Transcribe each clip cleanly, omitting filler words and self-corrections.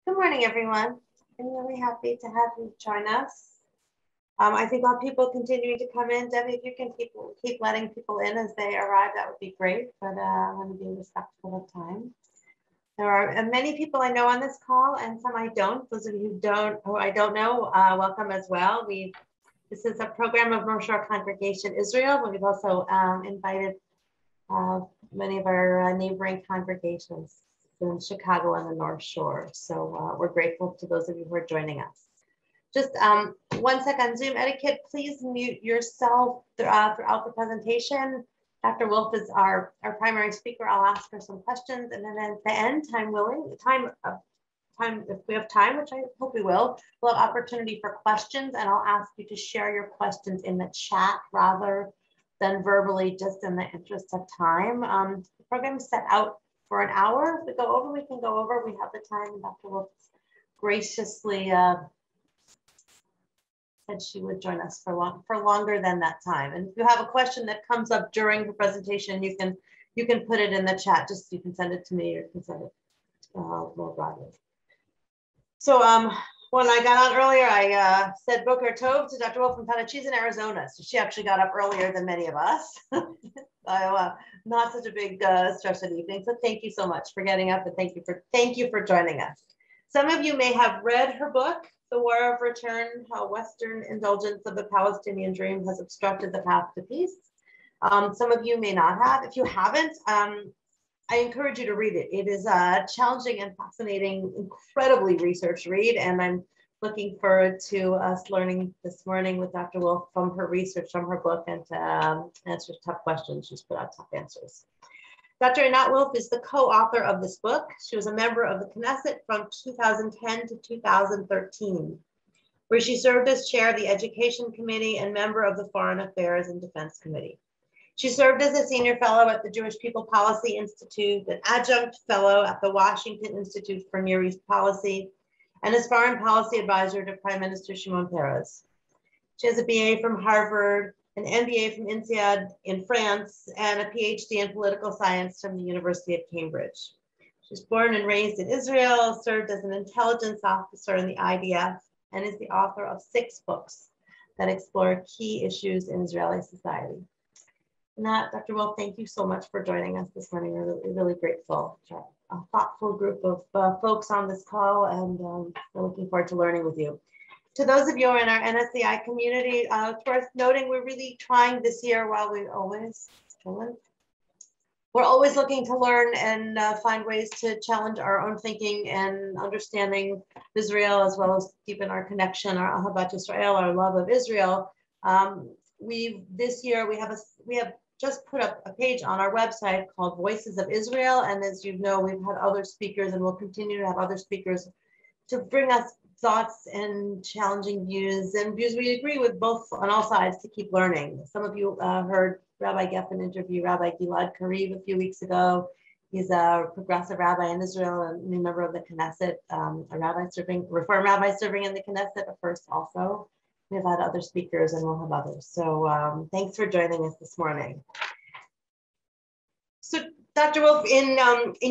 Good morning, everyone. I'm really happy to have you join us. I think while people continuing to come in, Debbie, if you can keep letting people in as they arrive, that would be great. But I want to be respectful of time. There are many people I know on this call, and some I don't. Those of you who I don't know, welcome as well. This is a program of North Shore Congregation Israel, but we've also invited many of our neighboring congregations in Chicago and the North Shore. So we're grateful to those of you who are joining us. Just 1 second, Zoom etiquette, please mute yourself throughout the presentation. Dr. Wilf is our primary speaker. I'll ask her some questions, and then at the end, if we have time, which I hope we will, we'll have opportunity for questions, and I'll ask you to share your questions in the chat rather than verbally, just in the interest of time. The program is set out for an hour. If we go over, we can go over. We have the time, and Dr. Wilf graciously said she would join us for longer than that time. And if you have a question that comes up during the presentation, you can put it in the chat. Just you can send it to me or you can send it more broadly. So when I got on earlier, I said Boker Tov to Dr. Wilf and Adi. She's in Arizona, so she actually got up earlier than many of us. Not such a big stress of evening. So thank you so much for getting up, and thank you for joining us. Some of you may have read her book, The War of Return: How Western Indulgence of the Palestinian Dream Has Obstructed the Path to Peace. Some of you may not have. If you haven't, I encourage you to read it. It is a challenging and fascinating, incredibly researched read, and I'm looking forward to us learning this morning with Dr. Wilf from her research, from her book, and to answer tough questions. She's put out tough answers. Dr. Einat Wilf is the co-author of this book. She was a member of the Knesset from 2010 to 2013, where she served as chair of the Education Committee and member of the Foreign Affairs and Defense Committee. She served as a senior fellow at the Jewish People Policy Institute, an adjunct fellow at the Washington Institute for Near East Policy, and as foreign policy advisor to Prime Minister Shimon Peres. She has a BA from Harvard, an MBA from INSEAD in France, and a PhD in political science from the University of Cambridge. She's born and raised in Israel, served as an intelligence officer in the IDF, and is the author of 6 books that explore key issues in Israeli society. Nat, Dr. Wilf, thank you so much for joining us this morning. We're really grateful. A thoughtful group of folks on this call, and we're looking forward to learning with you. To those of you who are in our NSCI community, it's worth noting we're really trying this year, while we're always looking to learn and find ways to challenge our own thinking and understanding Israel, as well as deepen our connection, our Ahavat Israel, our love of Israel. This year we have just put up a page on our website called Voices of Israel. And as you know, we've had other speakers and we'll continue to have other speakers to bring us thoughts and challenging views and views we agree with both on all sides to keep learning. Some of you heard Rabbi Geffen interview Rabbi Gilad Kariv a few weeks ago. He's a progressive rabbi in Israel and a new member of the Knesset, a reform rabbi serving in the Knesset, a first also. We've had other speakers and we'll have others. So thanks for joining us this morning. So Dr. Wilf, in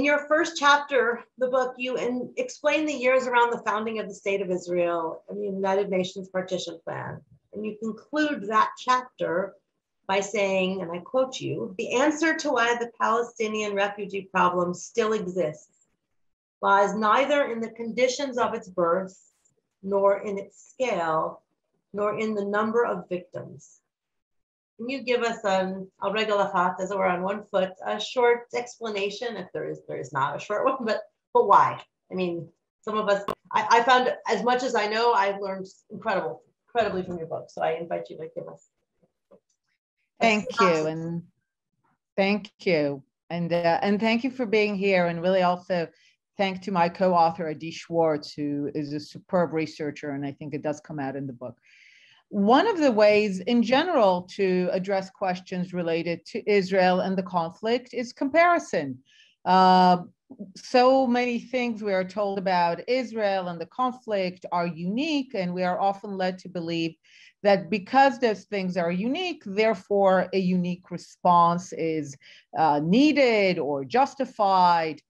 your first chapter, the book, you explain the years around the founding of the State of Israel and the United Nations Partition Plan. And you conclude that chapter by saying, and I quote you, "The answer to why the Palestinian refugee problem still exists lies neither in the conditions of its birth, nor in its scale, nor in the number of victims." Can you give us I'll regel achat, as it were on one foot, a short explanation, if there is not a short one, but why? I mean, some of us, I found, as much as I know, I've learned incredibly from your book. So I invite you to give us. Thank you, and thank you. And thank you for being here, and really also thank to my co-author, Adi Schwartz, who is a superb researcher, and I think it does come out in the book. One of the ways in general to address questions related to Israel and the conflict is comparison. So many things we are told about Israel and the conflict are unique, and we are often led to believe that because those things are unique, therefore a unique response is needed or justified.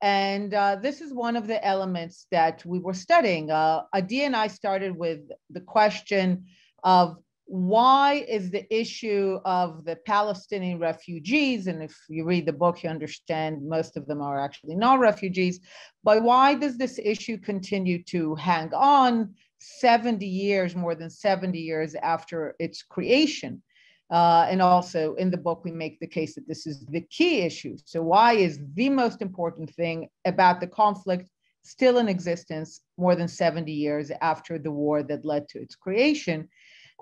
And this is one of the elements that we were studying. Adi and I started with the question of why is the issue of the Palestinian refugees, and if you read the book, you understand most of them are actually not refugees, but why does this issue continue to hang on 70 years, more than 70 years after its creation? And also in the book, we make the case that this is the key issue. So why is the most important thing about the conflict still in existence more than 70 years after the war that led to its creation?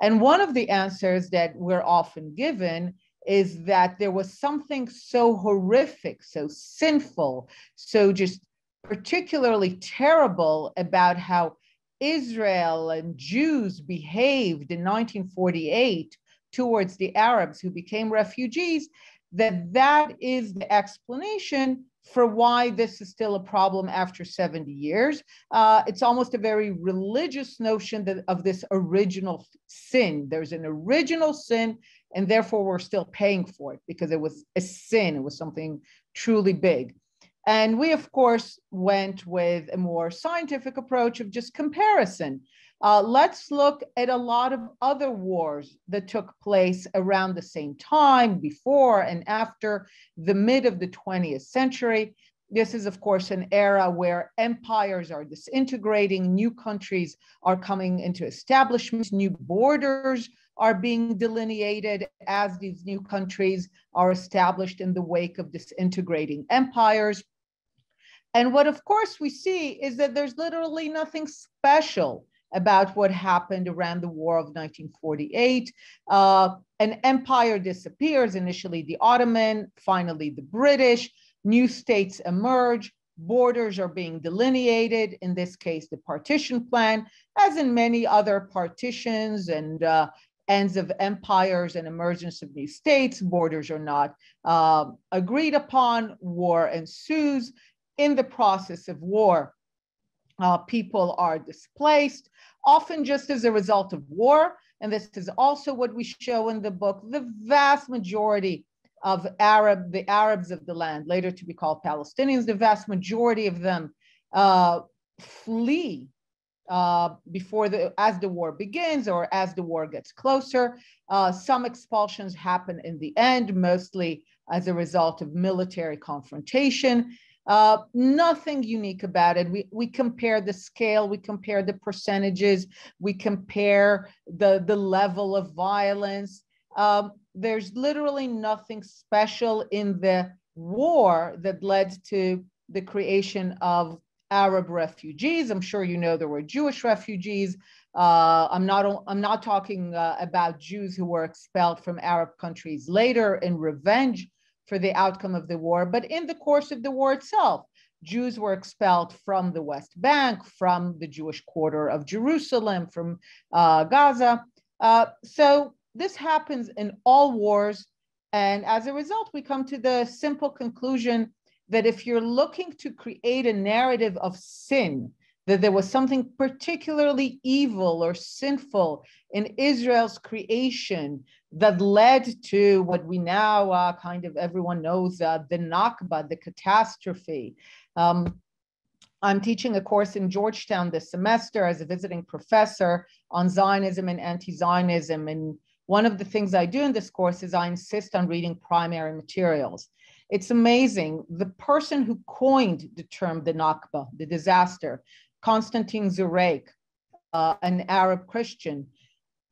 And one of the answers that we're often given is that there was something so horrific, so sinful, so just particularly terrible about how Israel and Jews behaved in 1948 towards the Arabs who became refugees, that is the explanation for why this is still a problem after 70 years. It's almost a very religious notion of this original sin. There's an original sin, and therefore we're still paying for it because it was a sin. It was something truly big. And we, of course, went with a more scientific approach of just comparison. Let's look at a lot of other wars that took place around the same time, before and after the mid of the 20th century. This is, of course, an era where empires are disintegrating, new countries are coming into establishments, new borders are being delineated as these new countries are established in the wake of disintegrating empires. And what, of course, we see is that there's literally nothing special about what happened around the War of 1948. An empire disappears, initially the Ottoman, finally the British, new states emerge, borders are being delineated, in this case, the partition plan, as in many other partitions and ends of empires and emergence of new states, borders are not agreed upon, war ensues. In the process of war, people are displaced, often just as a result of war. And this is also what we show in the book. The vast majority of the Arabs of the land, later to be called Palestinians, the vast majority of them flee as the war begins or as the war gets closer. Some expulsions happen in the end, mostly as a result of military confrontation. Nothing unique about it. We compare the scale, we compare the percentages, we compare the level of violence. There's literally nothing special in the war that led to the creation of Arab refugees. I'm sure you know there were Jewish refugees. I'm not talking about Jews who were expelled from Arab countries later in revenge for the outcome of the war, but in the course of the war itself, Jews were expelled from the West Bank, from the Jewish quarter of Jerusalem, from Gaza. So this happens in all wars. And as a result, we come to the simple conclusion that if you're looking to create a narrative of sin, that there was something particularly evil or sinful in Israel's creation that led to what we now kind of everyone knows, the Nakba, the catastrophe. I'm teaching a course in Georgetown this semester as a visiting professor on Zionism and anti-Zionism. And one of the things I do in this course is I insist on reading primary materials. It's amazing. The person who coined the term the Nakba, the disaster, Constantine Zureik, an Arab Christian,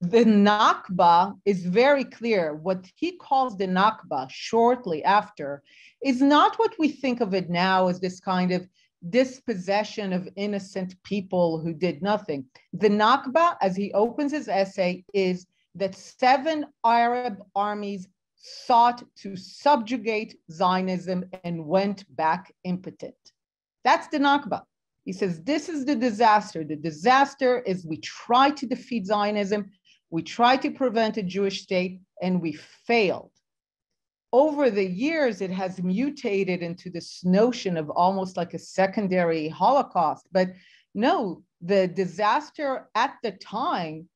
the Nakba is very clear. What he calls the Nakba shortly after is not what we think of it now as this kind of dispossession of innocent people who did nothing. The Nakba, as he opens his essay, is that 7 Arab armies sought to subjugate Zionism and went back impotent. That's the Nakba. He says, this is the disaster. The disaster is we try to defeat Zionism, we tried to prevent a Jewish state, and we failed. Over the years, it has mutated into this notion of almost like a secondary Holocaust. But no, the disaster at the time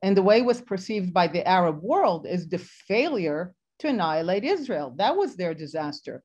and the way it was perceived by the Arab world is the failure to annihilate Israel. That was their disaster.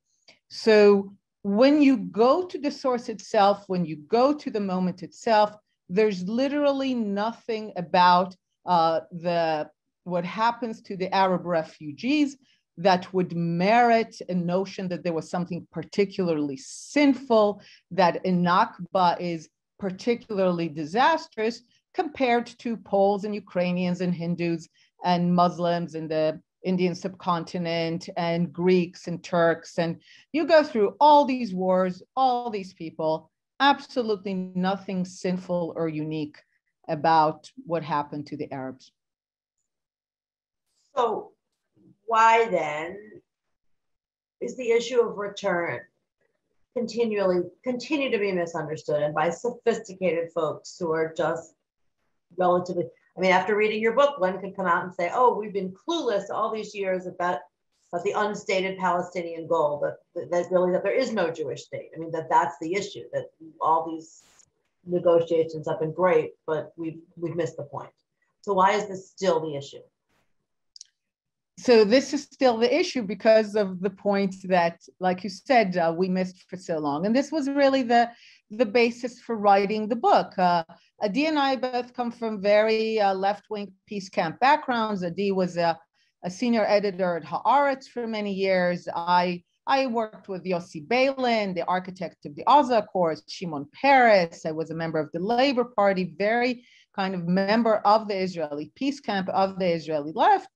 So when you go to the source itself, when you go to the moment itself, there's literally nothing about what happens to the Arab refugees that would merit a notion that there was something particularly sinful, that a Nakba is particularly disastrous compared to Poles and Ukrainians and Hindus and Muslims in the Indian subcontinent and Greeks and Turks. And you go through all these wars, all these people, absolutely nothing sinful or unique about what happened to the Arabs. So why then is the issue of return continue to be misunderstood, and by sophisticated folks who are just relatively, I mean, after reading your book, one could come out and say, oh, we've been clueless all these years about the unstated Palestinian goal, that really that there is no Jewish state. I mean, that's the issue, that all these negotiations have been great, but we've missed the point. So why is this still the issue? So this is still the issue because of the point that, like you said, we missed for so long. And this was really the basis for writing the book. Adi and I both come from very left-wing peace camp backgrounds. Adi was a senior editor at Haaretz for many years. I worked with Yossi Beilin, the architect of the Gaza Accords, Shimon Peres. I was a member of the Labor Party, very kind of member of the Israeli peace camp of the Israeli left.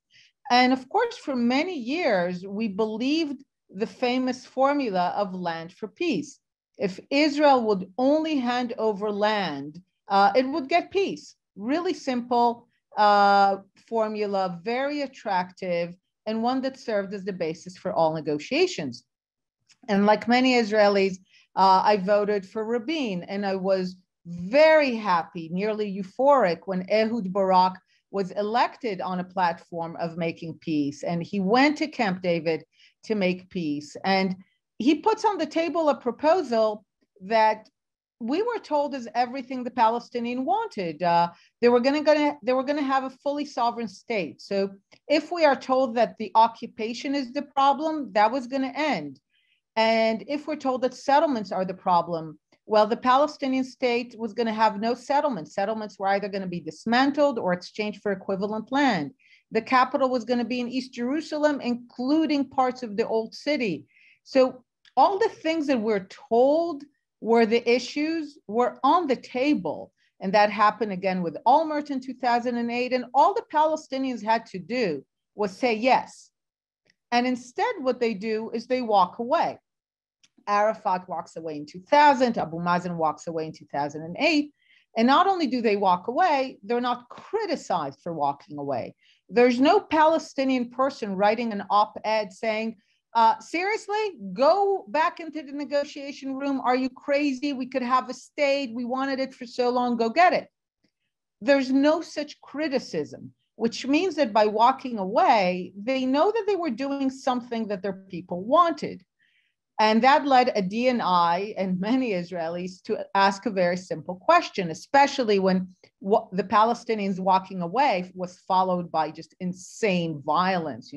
And of course, for many years, we believed the famous formula of land for peace. If Israel would only hand over land, it would get peace. Really simple formula, very attractive, and one that served as the basis for all negotiations. And like many Israelis, I voted for Rabin, and I was very happy, nearly euphoric, when Ehud Barak was elected on a platform of making peace. And he went to Camp David to make peace. And he puts on the table a proposal that we were told is everything the Palestinian wanted. They were going to have a fully sovereign state. So if we are told that the occupation is the problem, that was going to end. And if we're told that settlements are the problem, well, the Palestinian state was going to have no settlements. Settlements were either going to be dismantled or exchanged for equivalent land. The capital was going to be in East Jerusalem, including parts of the old city. So all the things that we're told were the issues were on the table. And that happened again with Olmert in 2008. And all the Palestinians had to do was say yes. And instead, what they do is they walk away. Arafat walks away in 2000, Abu Mazen walks away in 2008. And not only do they walk away, they're not criticized for walking away. There's no Palestinian person writing an op-ed saying, seriously, go back into the negotiation room. Are you crazy? We could have a state. We wanted it for so long. Go get it. There's no such criticism, which means that by walking away, they know that they were doing something that their people wanted. And that led Adi and I and many Israelis to ask a very simple question, especially when the Palestinians walking away was followed by just insane violence,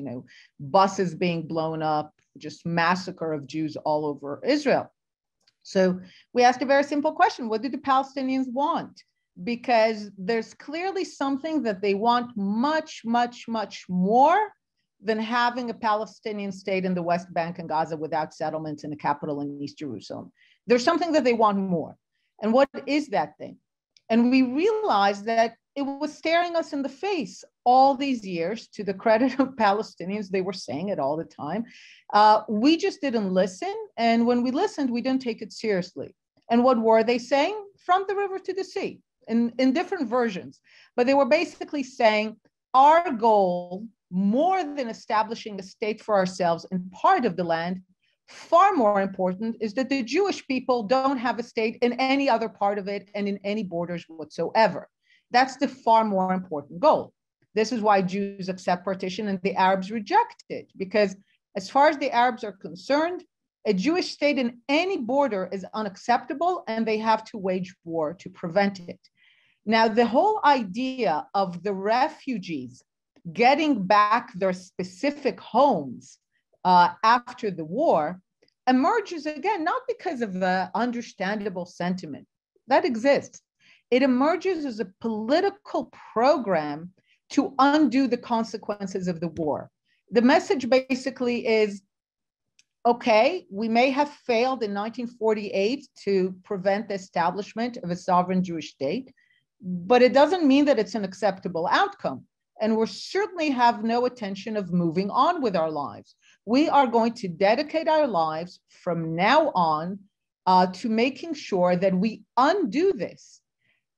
buses being blown up, just massacre of Jews all over Israel. So we asked a very simple question: what do the Palestinians want? Because there's clearly something that they want much, much, much more than having a Palestinian state in the West Bank and Gaza without settlements in the capital in East Jerusalem. There's something that they want more. And what is that thing? And we realized that it was staring us in the face all these years. To the credit of Palestinians, they were saying it all the time. We just didn't listen. And when we listened, we didn't take it seriously. And what were they saying? From the river to the sea, in different versions. But they were basically saying, our goal, more than establishing a state for ourselves in part of the land, far more important is that the Jewish people don't have a state in any other part of it and in any borders whatsoever. That's the far more important goal. This is why Jews accept partition and the Arabs reject it, because as far as the Arabs are concerned, a Jewish state in any border is unacceptable and they have to wage war to prevent it. Now, the whole idea of the refugees getting back their specific homes after the war emerges again, not because of the understandable sentiment that exists. It emerges as a political program to undo the consequences of the war. The message basically is, okay, we may have failed in 1948 to prevent the establishment of a sovereign Jewish state, but it doesn't mean that it's an acceptable outcome. And we certainly have no intention of moving on with our lives. We are going to dedicate our lives from now on to making sure that we undo this.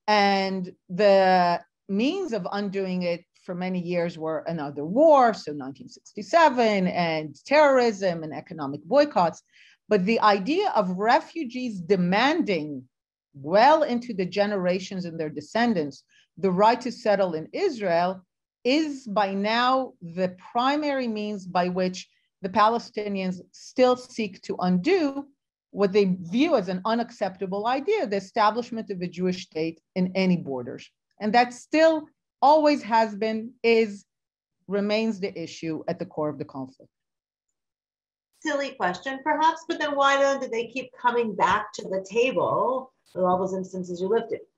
And the means of undoing it for many years were another war, so 1967, and terrorism and economic boycotts. But the idea of refugees demanding well into the generations and their descendants the right to settle in Israel is by now the primary means by which the Palestinians still seek to undo what they view as an unacceptable idea, the establishment of a Jewish state in any borders. And that still always has been, remains the issue at the core of the conflict. Silly question, perhaps, but then why do they keep coming back to the table with all those instances you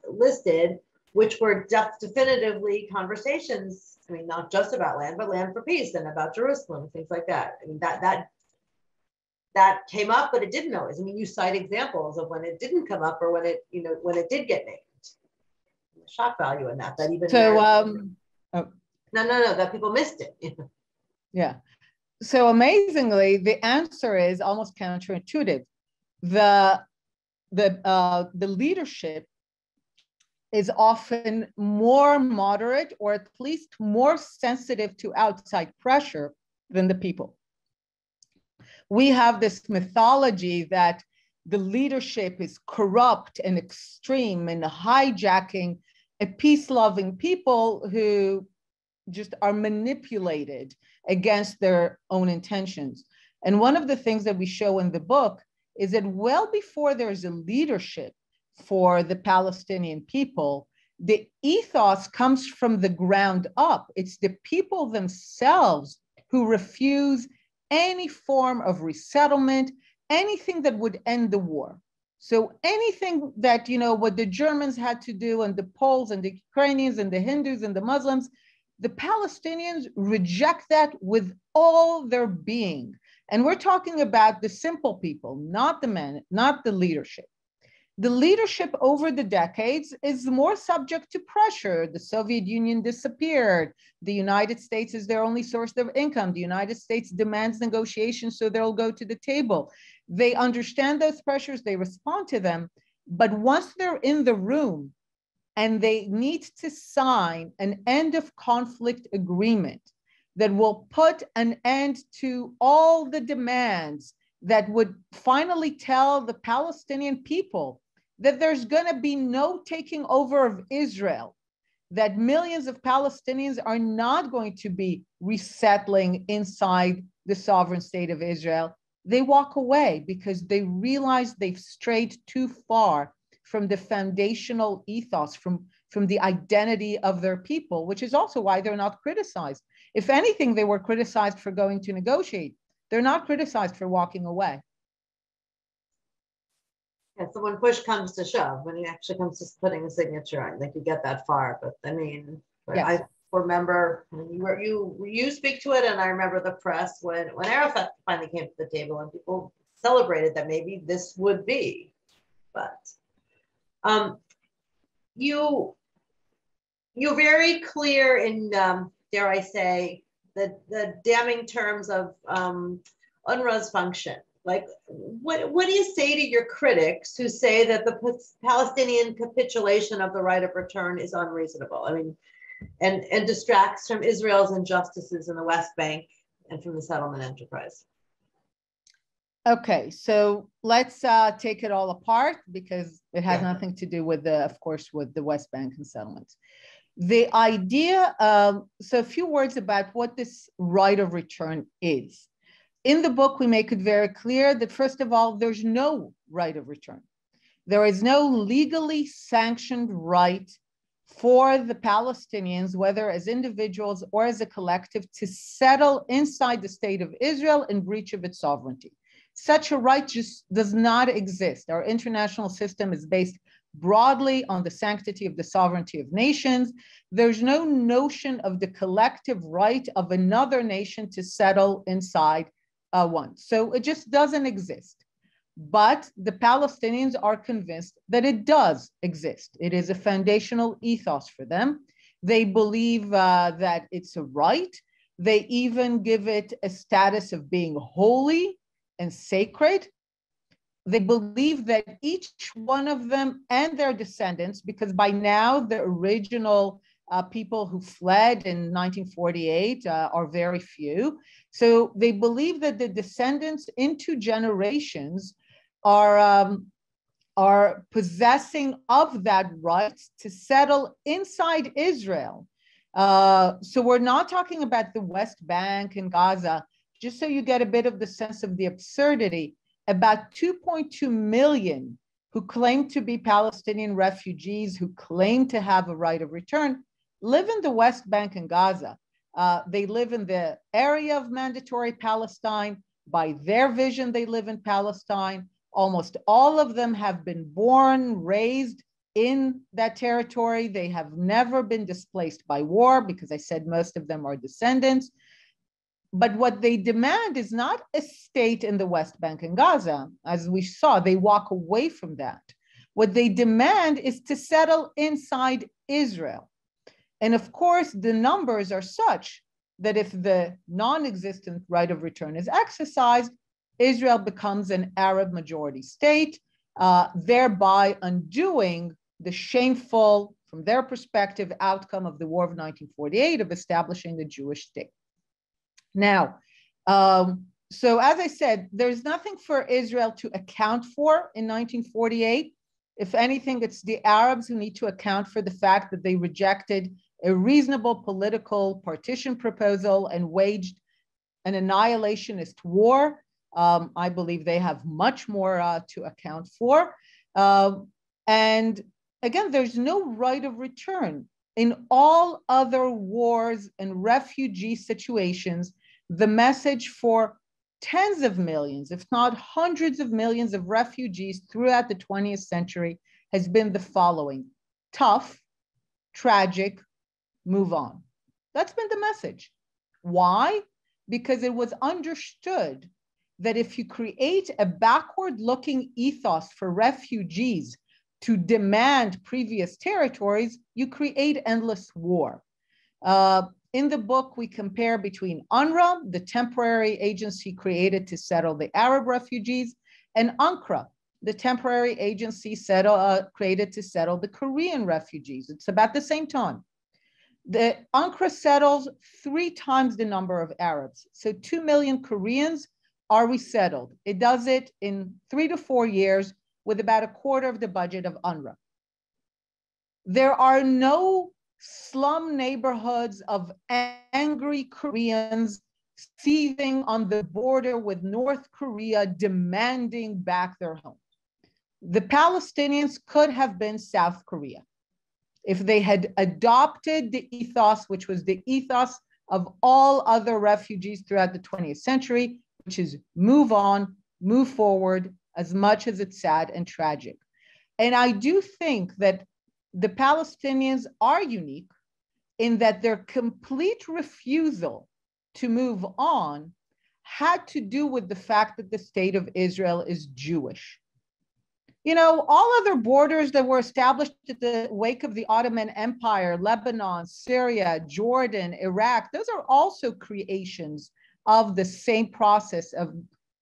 listed, which were definitively conversations, I mean, not just about land, but land for peace and about Jerusalem and things like that. I mean, that came up, but it didn't always. I mean, you cite examples of when it didn't come up or when it, when it did get named. The shock value in that even so no, that people missed it. Yeah. So amazingly, the answer is almost counterintuitive. The leadership is often more moderate, or at least more sensitive to outside pressure than the people. We have this mythology that the leadership is corrupt and extreme and hijacking a peace-loving people who just are manipulated against their own intentions. And one of the things that we show in the book is that well before there's a leadership for the Palestinian people, the ethos comes from the ground up. It's the people themselves who refuse any form of resettlement, anything that would end the war. So anything that, what the Germans had to do, and the Poles and the Ukrainians and the Hindus and the Muslims, the Palestinians reject that with all their being. And we're talking about the simple people, not the men, not the leadership. The leadership over the decades is more subject to pressure. The Soviet Union disappeared. The United States is their only source of income. The United States demands negotiations, so they'll go to the table. They understand those pressures, they respond to them. But once they're in the room and they need to sign an end of conflict agreement that will put an end to all the demands that would finally tell the Palestinian people that there's going to be no taking over of Israel, that millions of Palestinians are not going to be resettling inside the sovereign state of Israel, they walk away because they realize they've strayed too far from the foundational ethos, from the identity of their people, which is also why they're not criticized. If anything, they were criticized for going to negotiate. They're not criticized for walking away. Yeah, so when push comes to shove, when it actually comes to putting a signature on, like you get that far. But I mean, yes. I remember you speak to it, and I remember the press when Arafat finally came to the table and people celebrated that maybe this would be. But you're very clear in dare I say the damning terms of UNRWA's function. Like, what do you say to your critics who say that the Palestinian capitulation of the right of return is unreasonable? I mean, and distracts from Israel's injustices in the West Bank and from the settlement enterprise. Okay, so let's take it all apart because it has nothing to do with of course, with the West Bank and settlements. The idea, so a few words about what this right of return is. In the book, we make it very clear that, first of all, there's no right of return. There is no legally sanctioned right for the Palestinians, whether as individuals or as a collective, to settle inside the state of Israel in breach of its sovereignty. Such a right just does not exist. Our international system is based broadly on the sanctity of the sovereignty of nations. There's no notion of the collective right of another nation to settle inside one. So it just doesn't exist. But the Palestinians are convinced that it does exist. It is a foundational ethos for them. They believe that it's a right. They even give it a status of being holy and sacred. They believe that each one of them and their descendants, because by now the original people who fled in 1948 are very few. So they believe that the descendants into generations are possessing of that right to settle inside Israel. So we're not talking about the West Bank and Gaza, just so you get a bit of the sense of the absurdity. About 2.2 million who claim to be Palestinian refugees, who claim to have a right of return, live in the West Bank and Gaza. They live in the area of mandatory Palestine. By their vision, they live in Palestine. Almost all of them have been born, raised in that territory. They have never been displaced by war because I said most of them are descendants. But what they demand is not a state in the West Bank and Gaza. As we saw, they walk away from that. What they demand is to settle inside Israel. And of course, the numbers are such that if the non-existent right of return is exercised, Israel becomes an Arab majority state, thereby undoing the shameful, from their perspective, outcome of the War of 1948 of establishing a Jewish state. Now, so as I said, there's nothing for Israel to account for in 1948. If anything, it's the Arabs who need to account for the fact that they rejected a reasonable political partition proposal and waged an annihilationist war. I believe they have much more to account for. And again, there's no right of return. In all other wars and refugee situations, the message for tens of millions, if not hundreds of millions of refugees throughout the 20th century has been the following: tough, tragic, move on. That's been the message. Why? Because it was understood that if you create a backward-looking ethos for refugees to demand previous territories, you create endless war. In the book, we compare between UNRWA, the temporary agency created to settle the Arab refugees, and UNRWA, the temporary agency created to settle the Korean refugees. It's about the same time. The UNRWA settles 3 times the number of Arabs. So 2 million Koreans are resettled. It does it in 3 to 4 years with about a quarter of the budget of UNRWA. There are no slum neighborhoods of angry Koreans seething on the border with North Korea demanding back their home. The Palestinians could have been South Korea if they had adopted the ethos, which was the ethos of all other refugees throughout the 20th century, which is move on, move forward, as much as it's sad and tragic. And I do think that the Palestinians are unique in that their complete refusal to move on had to do with the fact that the state of Israel is Jewish. You know, all other borders that were established at the wake of the Ottoman Empire, Lebanon, Syria, Jordan, Iraq, those are also creations of the same process of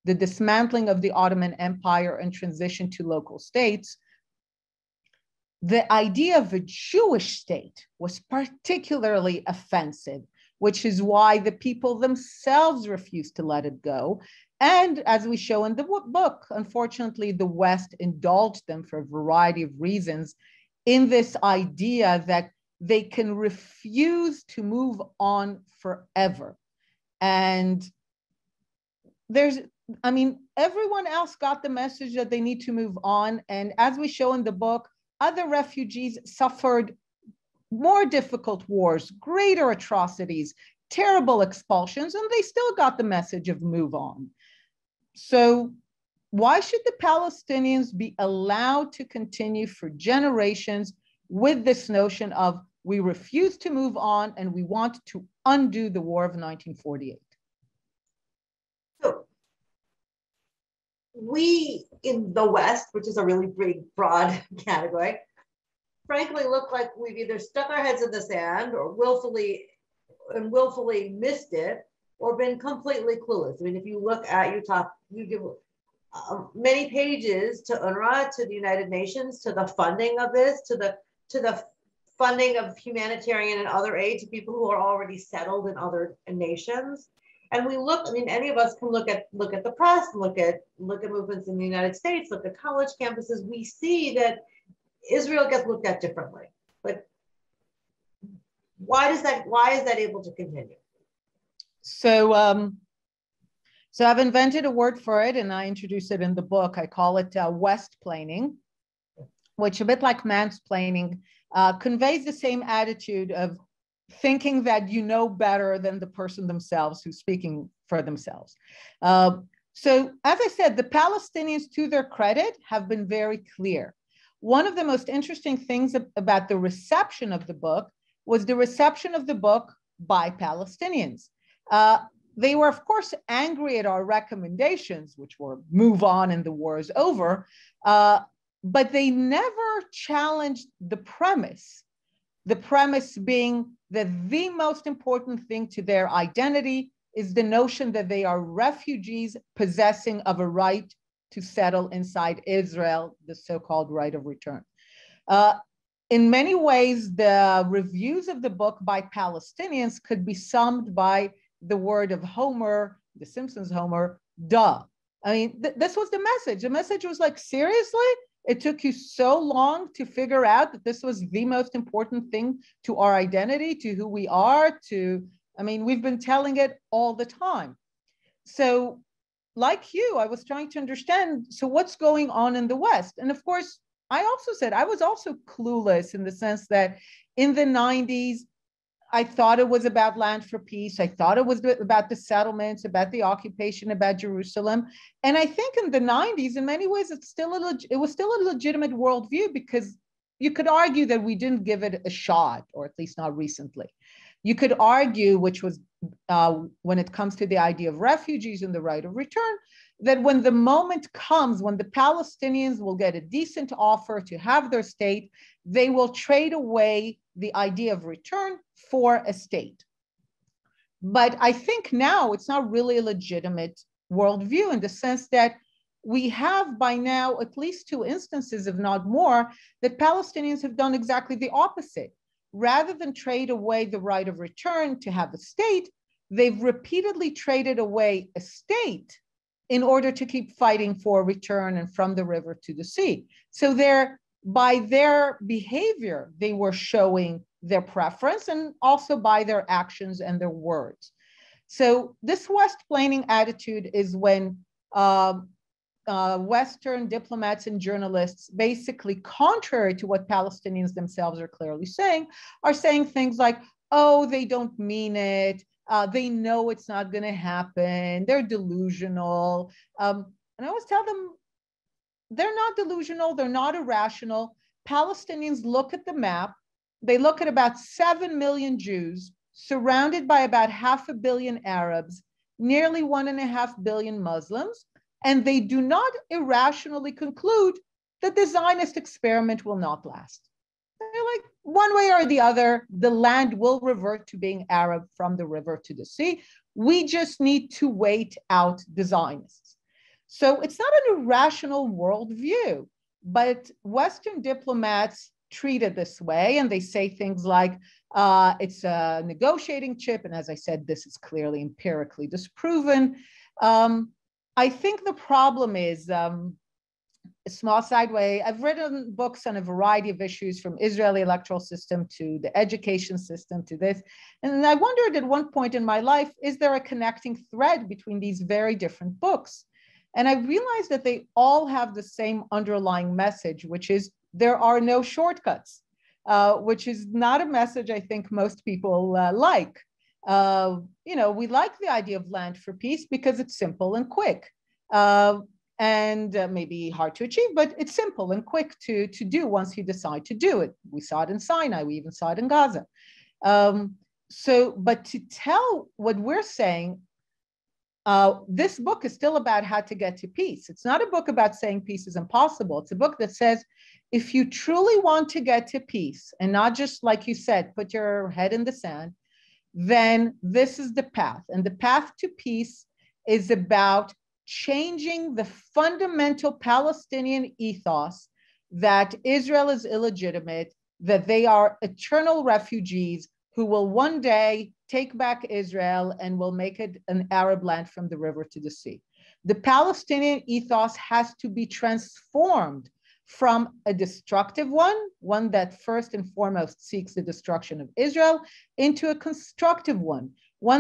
the dismantling of the Ottoman Empire and transition to local states. The idea of a Jewish state was particularly offensive, which is why the people themselves refused to let it go. And as we show in the book, unfortunately, the West indulged them for a variety of reasons in this idea that they can refuse to move on forever. And everyone else got the message that they need to move on. And as we show in the book, other refugees suffered more difficult wars, greater atrocities, terrible expulsions, and they still got the message of move on. So why should the Palestinians be allowed to continue for generations with this notion of we refuse to move on and we want to undo the war of 1948? So we in the West, which is a really big, broad category, frankly look like we've either stuck our heads in the sand or willfully missed it, or been completely clueless. I mean, if you look at, you give many pages to UNRWA, to the United Nations, to the funding of this, to the funding of humanitarian and other aid to people who are already settled in other nations. And we look, I mean, any of us can look at the press, look at movements in the United States, look at college campuses. We see that Israel gets looked at differently. But why is that able to continue? So I've invented a word for it, and I introduce it in the book. I call it West-plaining, which, a bit like mansplaining, conveys the same attitude of thinking that you know better than the person themselves who's speaking for themselves. So as I said, the Palestinians, to their credit, have been very clear. One of the most interesting things about the reception of the book was the reception of the book by Palestinians. They were, of course, angry at our recommendations, which were move on and the war is over, but they never challenged the premise being that the most important thing to their identity is the notion that they are refugees possessing of a right to settle inside Israel, the so-called right of return. In many ways, the reviews of the book by Palestinians could be summed by the word of Homer, the Simpsons Homer, duh. I mean, this was the message. The message was like, seriously? It took you so long to figure out that this was the most important thing to our identity, to who we are, I mean, we've been telling it all the time. So like you, I was trying to understand, so what's going on in the West? And of course, I also said, I was also clueless in the sense that in the 90s, I thought it was about land for peace. I thought it was about the settlements, about the occupation, about Jerusalem. And I think in the 90s, in many ways, it was still a legitimate worldview, because you could argue that we didn't give it a shot, or at least not recently. You could argue, which was when it comes to the idea of refugees and the right of return, that when the moment comes, when the Palestinians will get a decent offer to have their state, they will trade away the idea of return for a state. But I think now it's not really a legitimate worldview, in the sense that we have by now at least 2 instances, if not more, that Palestinians have done exactly the opposite. Rather than trade away the right of return to have a state, they've repeatedly traded away a state in order to keep fighting for return and from the river to the sea. So by their behavior, they were showing their preference, and also by their actions and their words. So this West-plaining attitude is when Western diplomats and journalists, basically contrary to what Palestinians themselves are clearly saying, are saying things like, oh, they don't mean it. They know it's not going to happen. They're delusional. And I always tell them, they're not delusional. They're not irrational. Palestinians look at the map. They look at about 7 million Jews surrounded by about 500 million Arabs, nearly 1.5 billion Muslims, and they do not irrationally conclude that the Zionist experiment will not last. They're like, one way or the other, the land will revert to being Arab from the river to the sea. We just need to wait out the Zionists. So it's not an irrational worldview, but Western diplomats treat it this way, and they say things like, it's a negotiating chip. And as I said, this is clearly empirically disproven. I think the problem is, a small sideway, I've written books on a variety of issues, from Israeli electoral system to the education system to this. And I wondered at one point in my life, is there a connecting thread between these very different books? And I realized that they all have the same underlying message, which is there are no shortcuts, which is not a message I think most people like. We like the idea of land for peace because it's simple and quick. and maybe hard to achieve, but it's simple and quick to do once you decide to do it. We saw it in Sinai, we even saw it in Gaza. But to tell what we're saying, this book is still about how to get to peace. It's not a book about saying peace is impossible. It's a book that says, if you truly want to get to peace, and not just, like you said, put your head in the sand, then this is the path. And the path to peace is about changing the fundamental Palestinian ethos that Israel is illegitimate, that they are eternal refugees who will one day take back Israel and will make it an Arab land from the river to the sea. The Palestinian ethos has to be transformed from a destructive one that first and foremost seeks the destruction of Israel, into a constructive one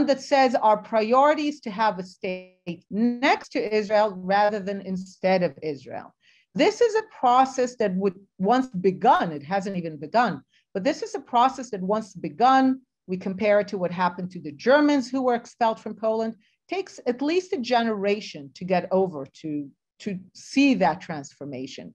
that says our priority is to have a state next to Israel rather than instead of Israel. This is a process that would once begun, it hasn't even begun, but this is a process that once begun. We compare it to what happened to the Germans who were expelled from Poland. It takes at least a generation to get over to see that transformation.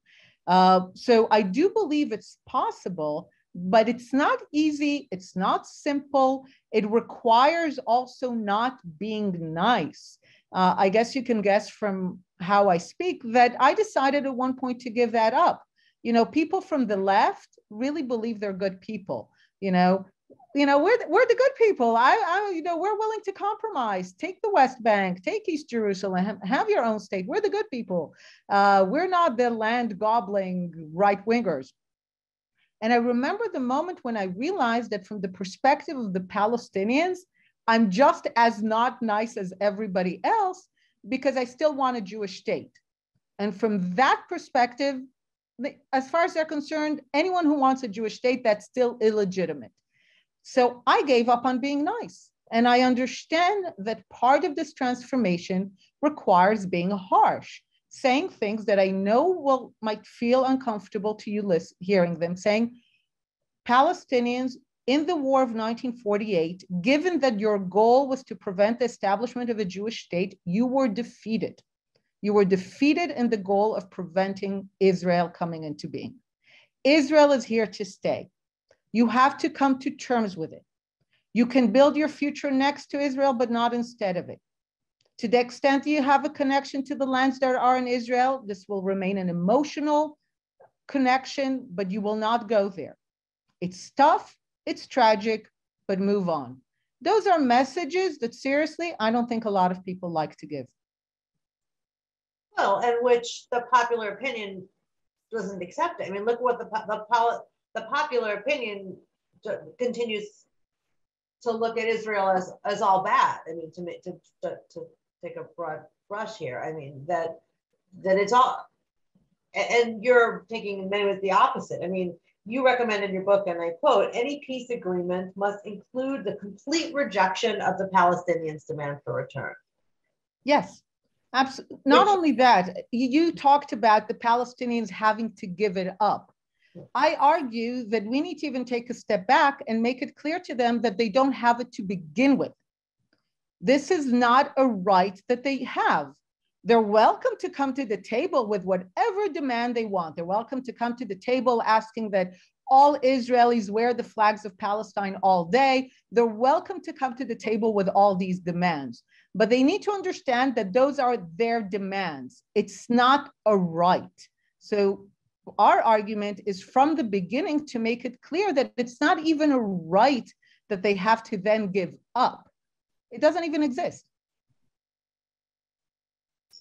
So I do believe it's possible, but it's not easy. It's not simple. It requires also not being nice. I guess you can guess from how I speak that I decided at one point to give that up. You know, people from the left really believe they're good people. We're the good people. We're willing to compromise. Take the West Bank, take East Jerusalem, have your own state. We're the good people. We're not the land gobbling right wingers. And I remember the moment when I realized that from the perspective of the Palestinians, I'm just as not nice as everybody else because I still want a Jewish state. And from that perspective, as far as they're concerned, anyone who wants a Jewish state, that's still illegitimate. So I gave up on being nice. And I understand that part of this transformation requires being harsh, saying things that I know might feel uncomfortable to you hearing them, saying, Palestinians in the war of 1948, given that your goal was to prevent the establishment of a Jewish state, you were defeated. You were defeated in the goal of preventing Israel coming into being. Israel is here to stay. You have to come to terms with it. You can build your future next to Israel, but not instead of it. To the extent you have a connection to the lands that are in Israel, this will remain an emotional connection, but you will not go there. It's tough, it's tragic, but move on. Those are messages that seriously, I don't think a lot of people like to give. Well, and which the popular opinion doesn't accept it. I mean, look what the popular opinion continues to look at Israel as all bad. I mean, to take a broad brush here. I mean, that it's all, and you're taking in many ways the opposite. I mean, you recommend in your book, and I quote, any peace agreement must include the complete rejection of the Palestinians' demand for return. Yes, absolutely. Not only that, you talked about the Palestinians having to give it up. I argue that we need to even take a step back and make it clear to them that they don't have it to begin with. This is not a right that they have. They're welcome to come to the table with whatever demand they want. They're welcome to come to the table asking that all Israelis wear the flags of Palestine all day. They're welcome to come to the table with all these demands. But they need to understand that those are their demands. It's not a right. So our argument is from the beginning to make it clear that it's not even a right that they have to then give up. It doesn't even exist.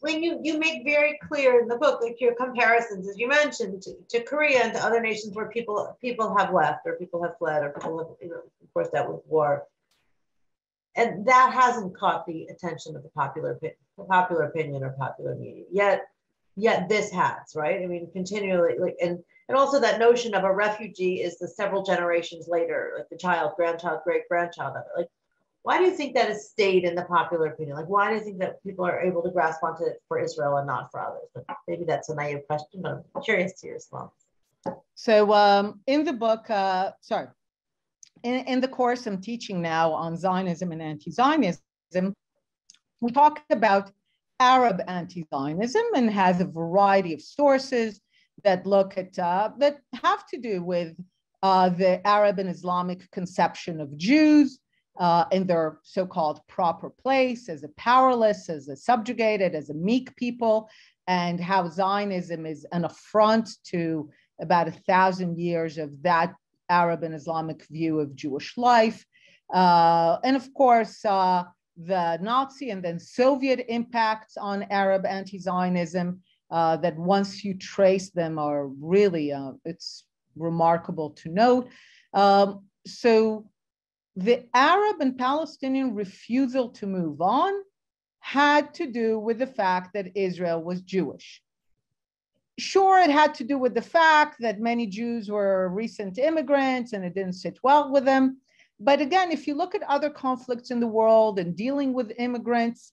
When you make very clear in the book, like your comparisons, as you mentioned, to Korea and to other nations where people have left or people have fled or people have, of course, that was war. And that hasn't caught the attention of the popular opinion or popular media. Yet this has, right? I mean, continually, like, and also that notion of a refugee is the several generations later, like the child, grandchild, great-grandchild of it. Like, why do you think that has stayed in the popular opinion? Like, why do you think that people are able to grasp onto it for Israel and not for others? But maybe that's a naive question, but I'm curious to your response. So in the book, in the course I'm teaching now on Zionism and anti-Zionism, we talk about Arab anti-Zionism and has a variety of sources that look at, that have to do with the Arab and Islamic conception of Jews in their so-called proper place as a powerless, as a subjugated, as a meek people, and how Zionism is an affront to about 1,000 years of that Arab and Islamic view of Jewish life. And of course, the Nazi and then Soviet impacts on Arab anti-Zionism that once you trace them are really, it's remarkable to note. So the Arab and Palestinian refusal to move on had to do with the fact that Israel was Jewish. Sure, it had to do with the fact that many Jews were recent immigrants and it didn't sit well with them. But again, if you look at other conflicts in the world and dealing with immigrants,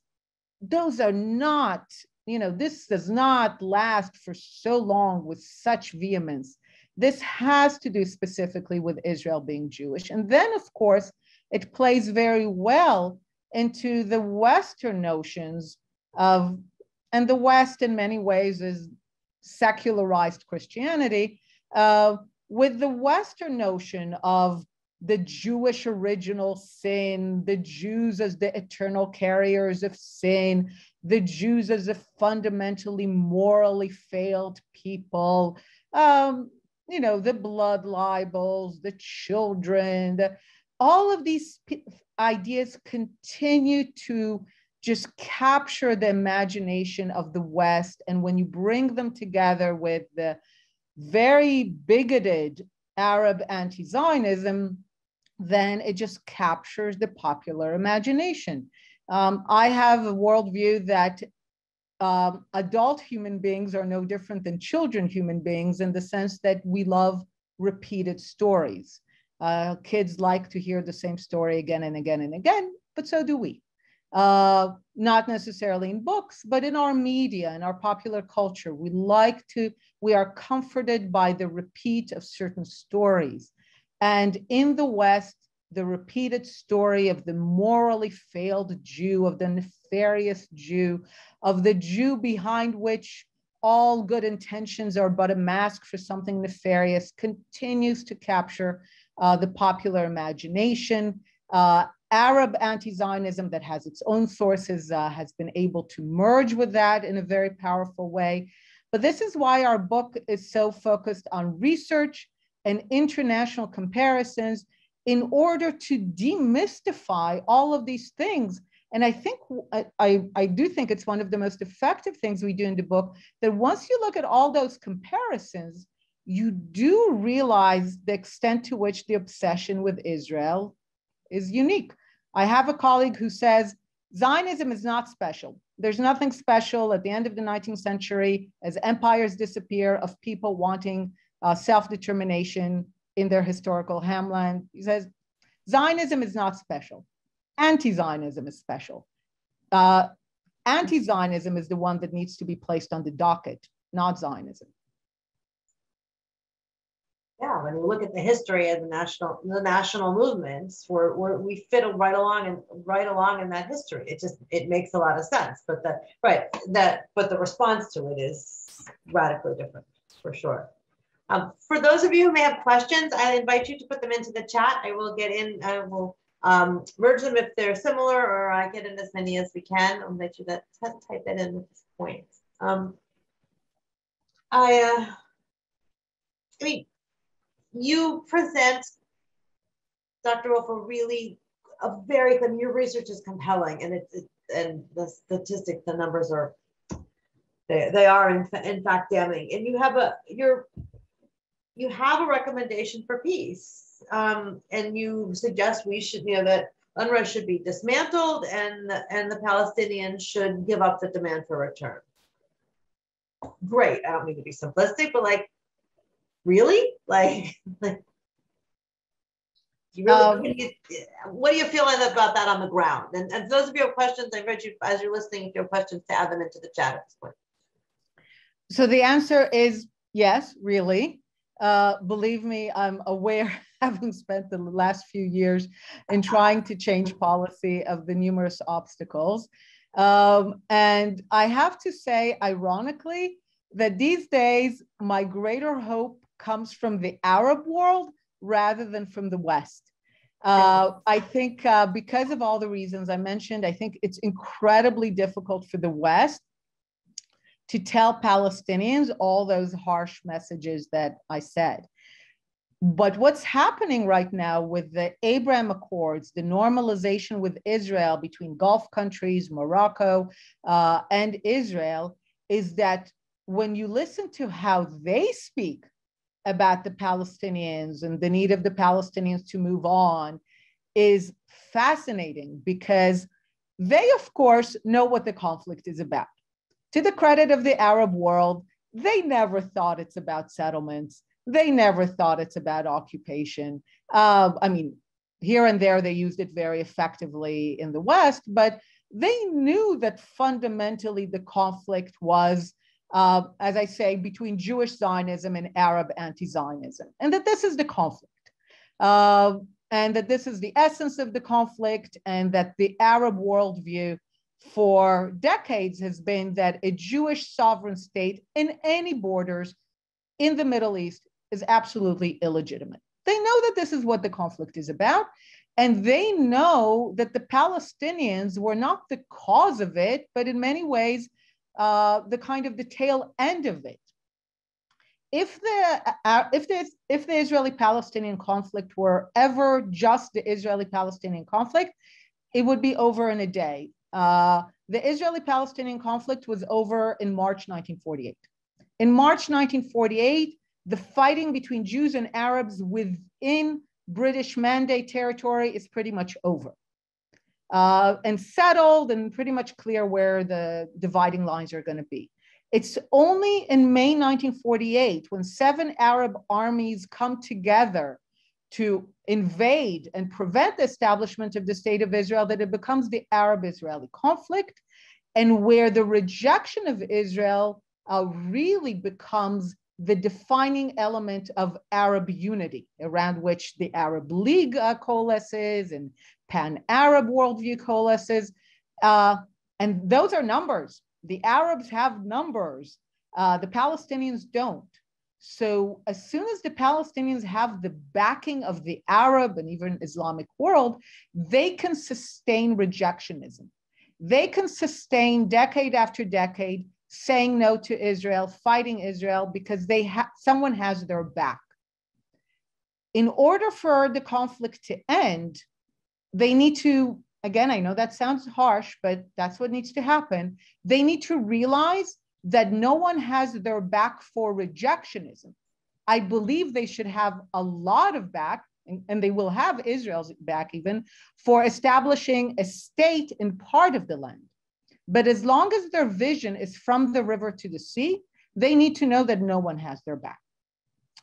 those are not, this does not last for so long with such vehemence. This has to do specifically with Israel being Jewish. And then, of course, it plays very well into the Western notions of, and the West in many ways is secularized Christianity, with the Western notion of the Jewish original sin, the Jews as the eternal carriers of sin, the Jews as a fundamentally morally failed people, the blood libels, the children, all of these ideas continue to just capture the imagination of the West. And when you bring them together with the very bigoted Arab anti-Zionism, then it just captures the popular imagination. I have a worldview that adult human beings are no different than children human beings in the sense that we love repeated stories. Kids like to hear the same story again and again and again, but so do we. Not necessarily in books, but in our media, in our popular culture. We are comforted by the repeat of certain stories. And in the West, the repeated story of the morally failed Jew, of the nefarious Jew, of the Jew behind which all good intentions are but a mask for something nefarious, continues to capture the popular imagination. Arab anti-Zionism that has its own sources has been able to merge with that in a very powerful way. But this is why our book is so focused on research and international comparisons in order to demystify all of these things. And I think, I do think it's one of the most effective things we do in the book, that once you look at all those comparisons, you do realize the extent to which the obsession with Israel is unique. I have a colleague who says, Zionism is not special. There's nothing special at the end of the 19th century as empires disappear of people wanting self-determination in their historical homeland. He says, Zionism is not special. Anti-Zionism is special. Anti-Zionism is the one that needs to be placed on the docket, not Zionism. Yeah, when you look at the history of the national movements, we fit right along in that history. It makes a lot of sense. But the response to it is radically different, for sure. For those of you who may have questions, I invite you to put them into the chat. I will merge them if they're similar, or I get in as many as we can. I'll invite you to type that in at this point. You present, Dr. Wilf, your research is compelling, and the statistics, the numbers are, they are in fact damning. And you have a recommendation for peace, and you suggest that UNRWA should be dismantled and the Palestinians should give up the demand for return. Great. I don't mean to be simplistic, but really? What are you feeling about that on the ground? And those of you who have questions, I invite you, as you're listening, if you have questions, to add them into the chat at this point. So the answer is yes, really. Believe me, I'm aware, having spent the last few years in trying to change policy, of the numerous obstacles. And I have to say, ironically, that these days, my greater hope comes from the Arab world rather than from the West. I think because of all the reasons I mentioned, I think it's incredibly difficult for the West to tell Palestinians all those harsh messages that I said. But what's happening right now with the Abraham Accords, the normalization with Israel between Gulf countries, Morocco, and Israel, is that when you listen to how they speak about the Palestinians and the need of the Palestinians to move on, is fascinating, because they, of course, know what the conflict is about. To the credit of the Arab world, they never thought it's about settlements. They never thought it's about occupation. I mean, here and there, they used it very effectively in the West, but they knew that fundamentally the conflict was, as I say, between Jewish Zionism and Arab anti-Zionism, and that this is the conflict, and that this is the essence of the conflict, and that the Arab worldview for decades has been that a Jewish sovereign state in any borders in the Middle East is absolutely illegitimate. They know that this is what the conflict is about, and they know that the Palestinians were not the cause of it, but in many ways, the kind of the tail end of it. If the Israeli-Palestinian conflict were ever just the Israeli-Palestinian conflict, it would be over in a day. The Israeli-Palestinian conflict was over in March 1948. In March 1948, the fighting between Jews and Arabs within British Mandate territory is pretty much over, and settled, and pretty much clear where the dividing lines are going to be. It's only in May 1948, when 7 Arab armies come together to invade and prevent the establishment of the State of Israel, that it becomes the Arab-Israeli conflict, and where the rejection of Israel really becomes the defining element of Arab unity, around which the Arab League coalesces and pan-Arab worldview coalesces. And those are numbers. The Arabs have numbers. The Palestinians don't. So as soon as the Palestinians have the backing of the Arab and even Islamic world, they can sustain rejectionism. They can sustain decade after decade saying no to Israel, fighting Israel, because someone has their back. In order for the conflict to end, they need to, again, I know that sounds harsh, but that's what needs to happen. They need to realize that no one has their back for rejectionism. I believe they should have a lot of back, and they will have Israel's back even, for establishing a state in part of the land. But as long as their vision is from the river to the sea, they need to know that no one has their back.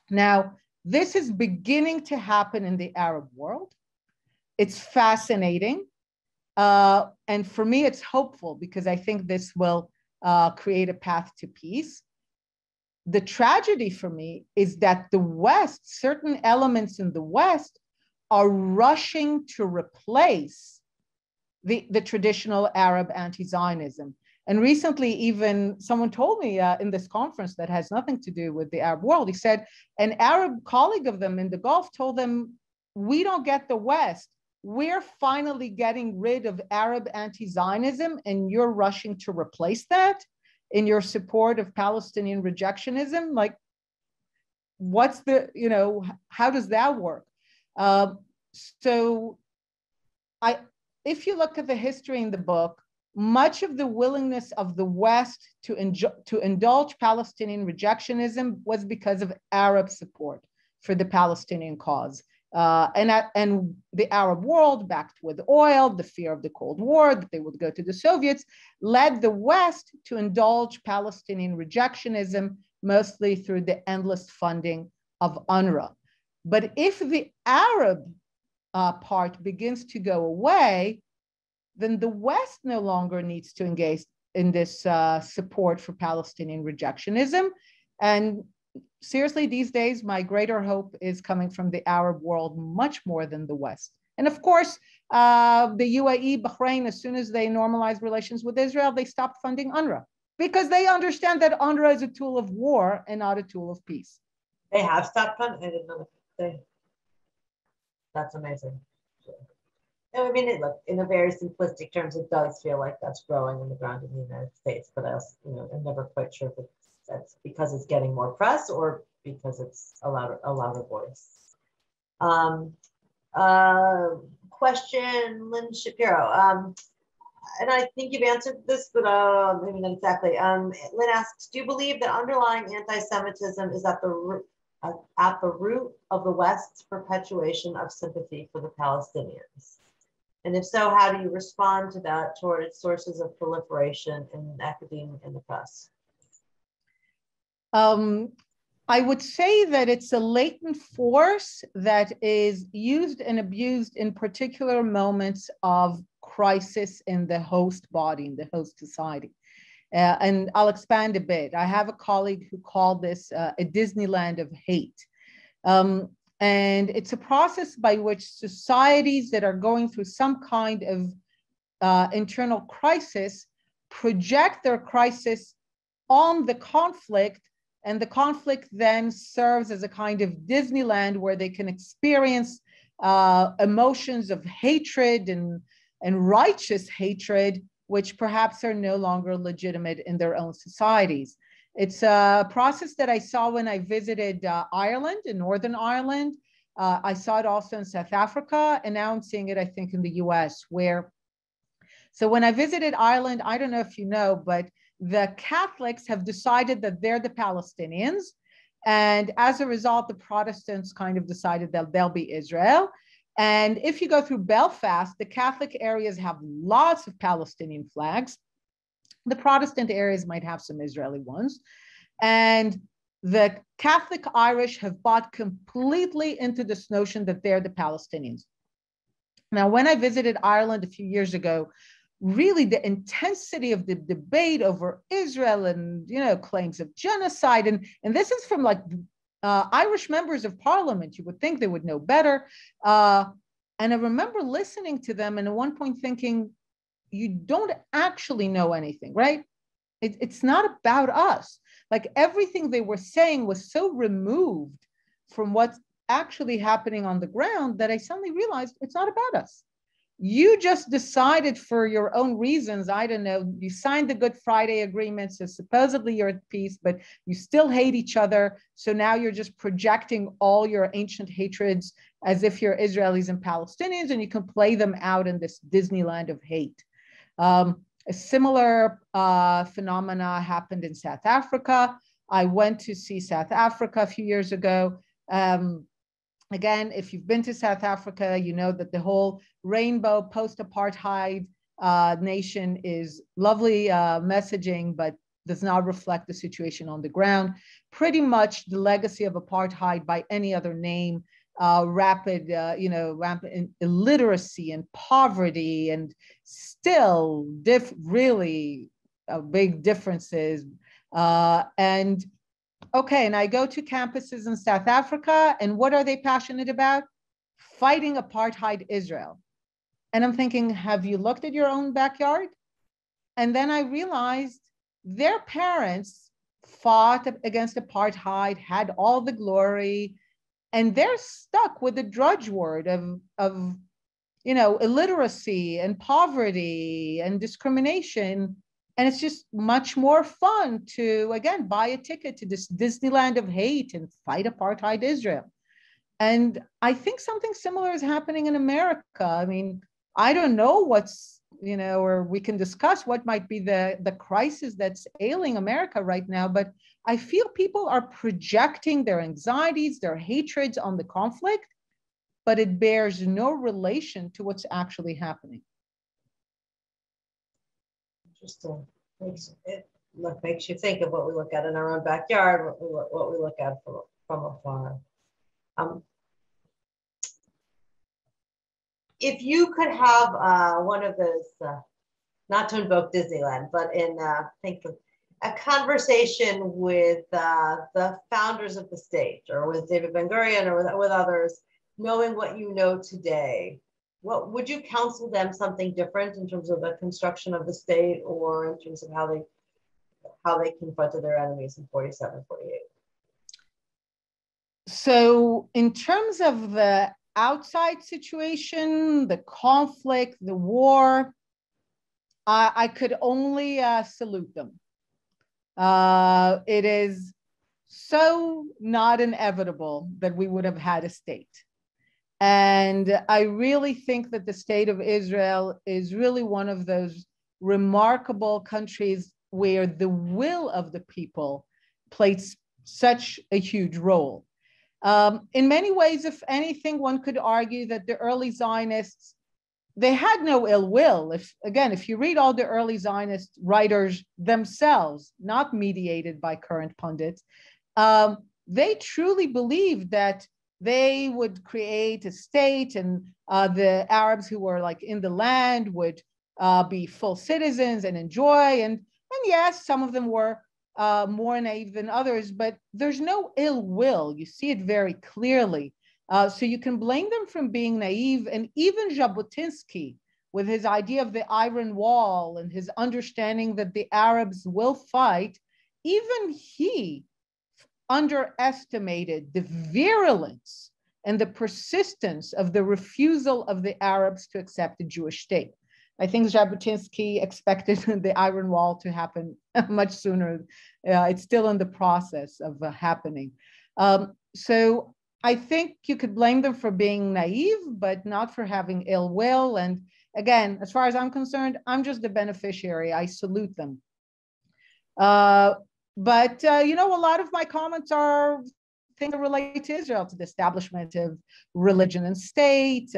Now, this is beginning to happen in the Arab world. It's fascinating. And for me, it's hopeful, because I think this will create a path to peace. The tragedy for me is that the West, certain elements in the West, are rushing to replace the traditional Arab anti-Zionism. And recently, even someone told me in this conference that has nothing to do with the Arab world, he said an Arab colleague of them in the Gulf told them, we don't get the West. We're finally getting rid of Arab anti-Zionism, and you're rushing to replace that in your support of Palestinian rejectionism. Like, what's the, how does that work? If you look at the history in the book, much of the willingness of the West to indulge Palestinian rejectionism was because of Arab support for the Palestinian cause. And the Arab world, backed with oil, the fear of the Cold War, that they would go to the Soviets, led the West to indulge Palestinian rejectionism, mostly through the endless funding of UNRWA. But if the Arab part begins to go away, then the West no longer needs to engage in this support for Palestinian rejectionism. And seriously, these days, my greater hope is coming from the Arab world much more than the West. And of course, the UAE, Bahrain, as soon as they normalized relations with Israel, they stopped funding UNRWA because they understand that UNRWA is a tool of war and not a tool of peace. They have stopped funding. I didn't know that's amazing. I mean, look, in a very simplistic terms, it does feel like that's growing on the ground in the United States, but I also, I'm never quite sure if that's because it's getting more press or because it's a louder voice. Question, Lynn Shapiro. And I think you've answered this, but maybe not exactly. Lynn asks, do you believe that underlying anti-Semitism is at the root of the West's perpetuation of sympathy for the Palestinians? And if so, how do you respond to that toward its sources of proliferation in academia and the press? I would say that it's a latent force that is used and abused in particular moments of crisis in the host body, in the host society. And I'll expand a bit. I have a colleague who called this a Disneyland of hate. And it's a process by which societies that are going through some kind of internal crisis project their crisis on the conflict, and the conflict then serves as a kind of Disneyland where they can experience emotions of hatred and righteous hatred, which perhaps are no longer legitimate in their own societies. It's a process that I saw when I visited Ireland, in Northern Ireland. I saw it also in South Africa, and now I'm seeing it, I think, in the US, so when I visited Ireland, I don't know if you know, but the Catholics have decided that they're the Palestinians. And as a result, the Protestants kind of decided that they'll be Israel. And if you go through Belfast, the Catholic areas have lots of Palestinian flags. The Protestant areas might have some Israeli ones. And the Catholic Irish have bought completely into this notion that they're the Palestinians. Now, when I visited Ireland a few years ago, really the intensity of the debate over Israel and, claims of genocide. And this is from Irish members of parliament. You would think they would know better. And I remember listening to them and at one point thinking, you don't actually know anything, right? It's not about us. Like everything they were saying was so removed from what's actually happening on the ground that I suddenly realized it's not about us. You just decided for your own reasons, I don't know, you signed the Good Friday Agreement, so supposedly you're at peace, but you still hate each other. So now you're just projecting all your ancient hatreds as if you're Israelis and Palestinians, and you can play them out in this Disneyland of hate. A similar phenomena happened in South Africa. I went to see South Africa a few years ago. Again, if you've been to South Africa, you know that the whole rainbow post-apartheid nation is lovely messaging, but does not reflect the situation on the ground. Pretty much the legacy of apartheid by any other name, rampant illiteracy and poverty, and still really big differences. And I go to campuses in South Africa, and what are they passionate about? Fighting apartheid Israel. And I'm thinking, have you looked at your own backyard? And then I realized their parents fought against apartheid, had all the glory, and they're stuck with the drudge word of illiteracy and poverty and discrimination. And it's just much more fun to, again, buy a ticket to this Disneyland of hate and fight apartheid Israel. And I think something similar is happening in America. I mean, I don't know what's, or we can discuss what might be the crisis that's ailing America right now, but I feel people are projecting their anxieties, their hatreds on the conflict, but it bears no relation to what's actually happening. Interesting. Makes you think of what we look at in our own backyard, what we look at from afar. If you could have one of those, not to invoke Disneyland, but think of a conversation with the founders of the state, or with David Ben-Gurion, or with others, knowing what you know today, what would you counsel them something different in terms of the construction of the state, or in terms of how they confronted their enemies in 47, 48? So in terms of the outside situation, the conflict, the war, I could only salute them. It is so not inevitable that we would have had a state. And I really think that the state of Israel is really one of those remarkable countries where the will of the people plays such a huge role. In many ways, if anything, one could argue that the early Zionists, they had no ill will. If you read all the early Zionist writers themselves, not mediated by current pundits, they truly believed that they would create a state, and the Arabs who were like in the land would be full citizens and enjoy. And yes, some of them were more naive than others, but there's no ill will. You see it very clearly. So you can blame them from being naive. And even Jabotinsky, with his idea of the Iron Wall and his understanding that the Arabs will fight, even he underestimated the virulence and the persistence of the refusal of the Arabs to accept a Jewish state. I think Jabotinsky expected the Iron Wall to happen much sooner. It's still in the process of happening. So I think you could blame them for being naive, but not for having ill will. And again, as far as I'm concerned, I'm just the beneficiary. I salute them. But a lot of my comments are things that relate to Israel, to the establishment of religion and state.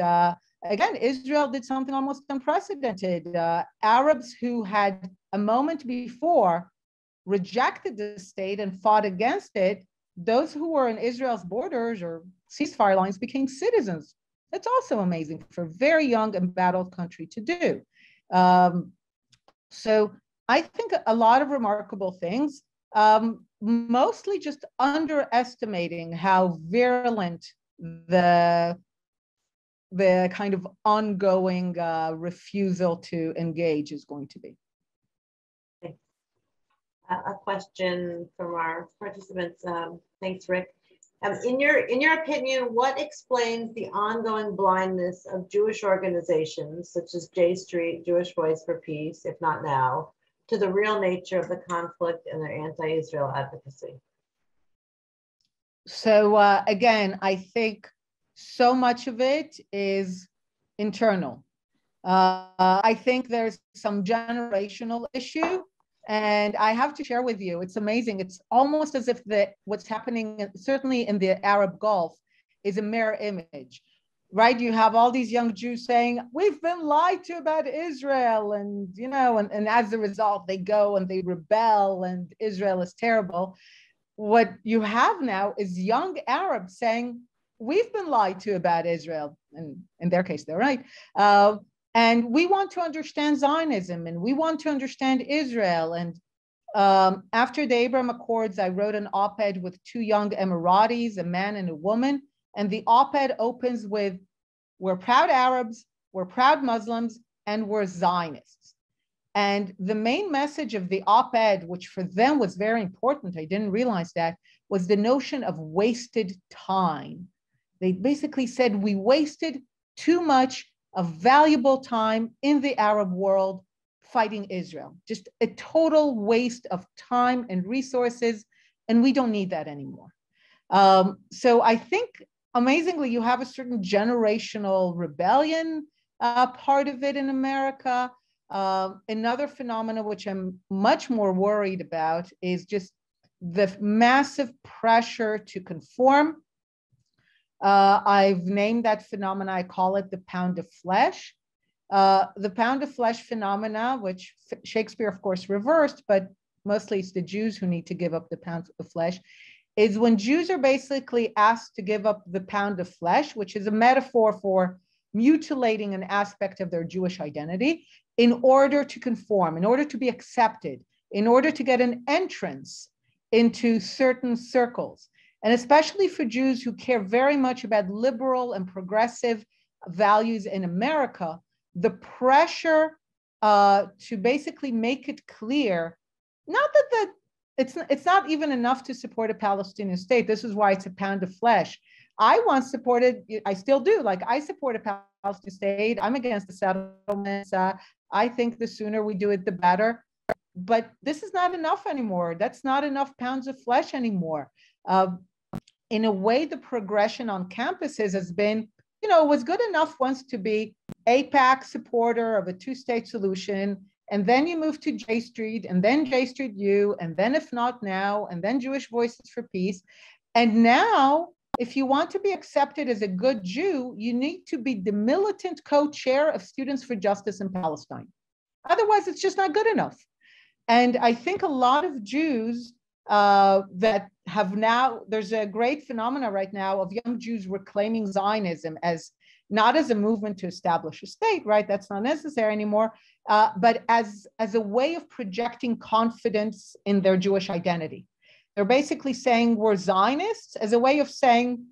Again, Israel did something almost unprecedented. Arabs who had a moment before rejected the state and fought against it, those who were in Israel's borders or ceasefire lines became citizens. That's also amazing for a very young, embattled country to do. So I think a lot of remarkable things, mostly just underestimating how virulent the kind of ongoing refusal to engage is going to be. A question from our participants. Thanks, Rick. In your opinion, what explains the ongoing blindness of Jewish organizations such as J Street, Jewish Voice for Peace, if not now, to the real nature of the conflict and their anti-Israel advocacy? So again, I think so much of it is internal. I think there's some generational issue. And I have to share with you, it's amazing. It's almost as if what's happening, certainly in the Arab Gulf, is a mirror image, right? You have all these young Jews saying, we've been lied to about Israel. And, and as a result, they go and they rebel and Israel is terrible. What you have now is young Arabs saying, we've been lied to about Israel. And in their case, they're right. And we want to understand Zionism, and we want to understand Israel. And after the Abraham Accords, I wrote an op-ed with two young Emiratis, a man and a woman. And the op-ed opens with, we're proud Arabs, we're proud Muslims, and we're Zionists. And the main message of the op-ed, which for them was very important, I didn't realize that, was the notion of wasted time. They basically said, we wasted too much of valuable time in the Arab world fighting Israel. Just a total waste of time and resources, and we don't need that anymore. So I think, amazingly, you have a certain generational rebellion part of it in America. Another phenomenon which I'm much more worried about is just the massive pressure to conform. I've named that phenomena, I call it the pound of flesh. The pound of flesh phenomena, which Shakespeare, of course, reversed, but mostly it's the Jews who need to give up the pound of flesh, is when Jews are basically asked to give up the pound of flesh, which is a metaphor for mutilating an aspect of their Jewish identity in order to conform, in order to be accepted, in order to get an entrance into certain circles. And especially for Jews who care very much about liberal and progressive values in America, the pressure to basically make it clear, not that it's not even enough to support a Palestinian state. This is why it's a pound of flesh. I once supported, I still do, like I support a Palestinian state. I'm against the settlements. I think the sooner we do it, the better. But this is not enough anymore. That's not enough pounds of flesh anymore. In a way, the progression on campuses has been, it was good enough once to be AIPAC supporter of a two-state solution, and then you move to J Street, and then J Street U, and then If Not Now, and then Jewish Voices for Peace. And now, if you want to be accepted as a good Jew, you need to be the militant co-chair of Students for Justice in Palestine. Otherwise, it's just not good enough. And I think a lot of Jews that have now, there's a great phenomena right now of young Jews reclaiming Zionism as not as a movement to establish a state, right? That's not necessary anymore, but as a way of projecting confidence in their Jewish identity. They're basically saying we're Zionists as a way of saying,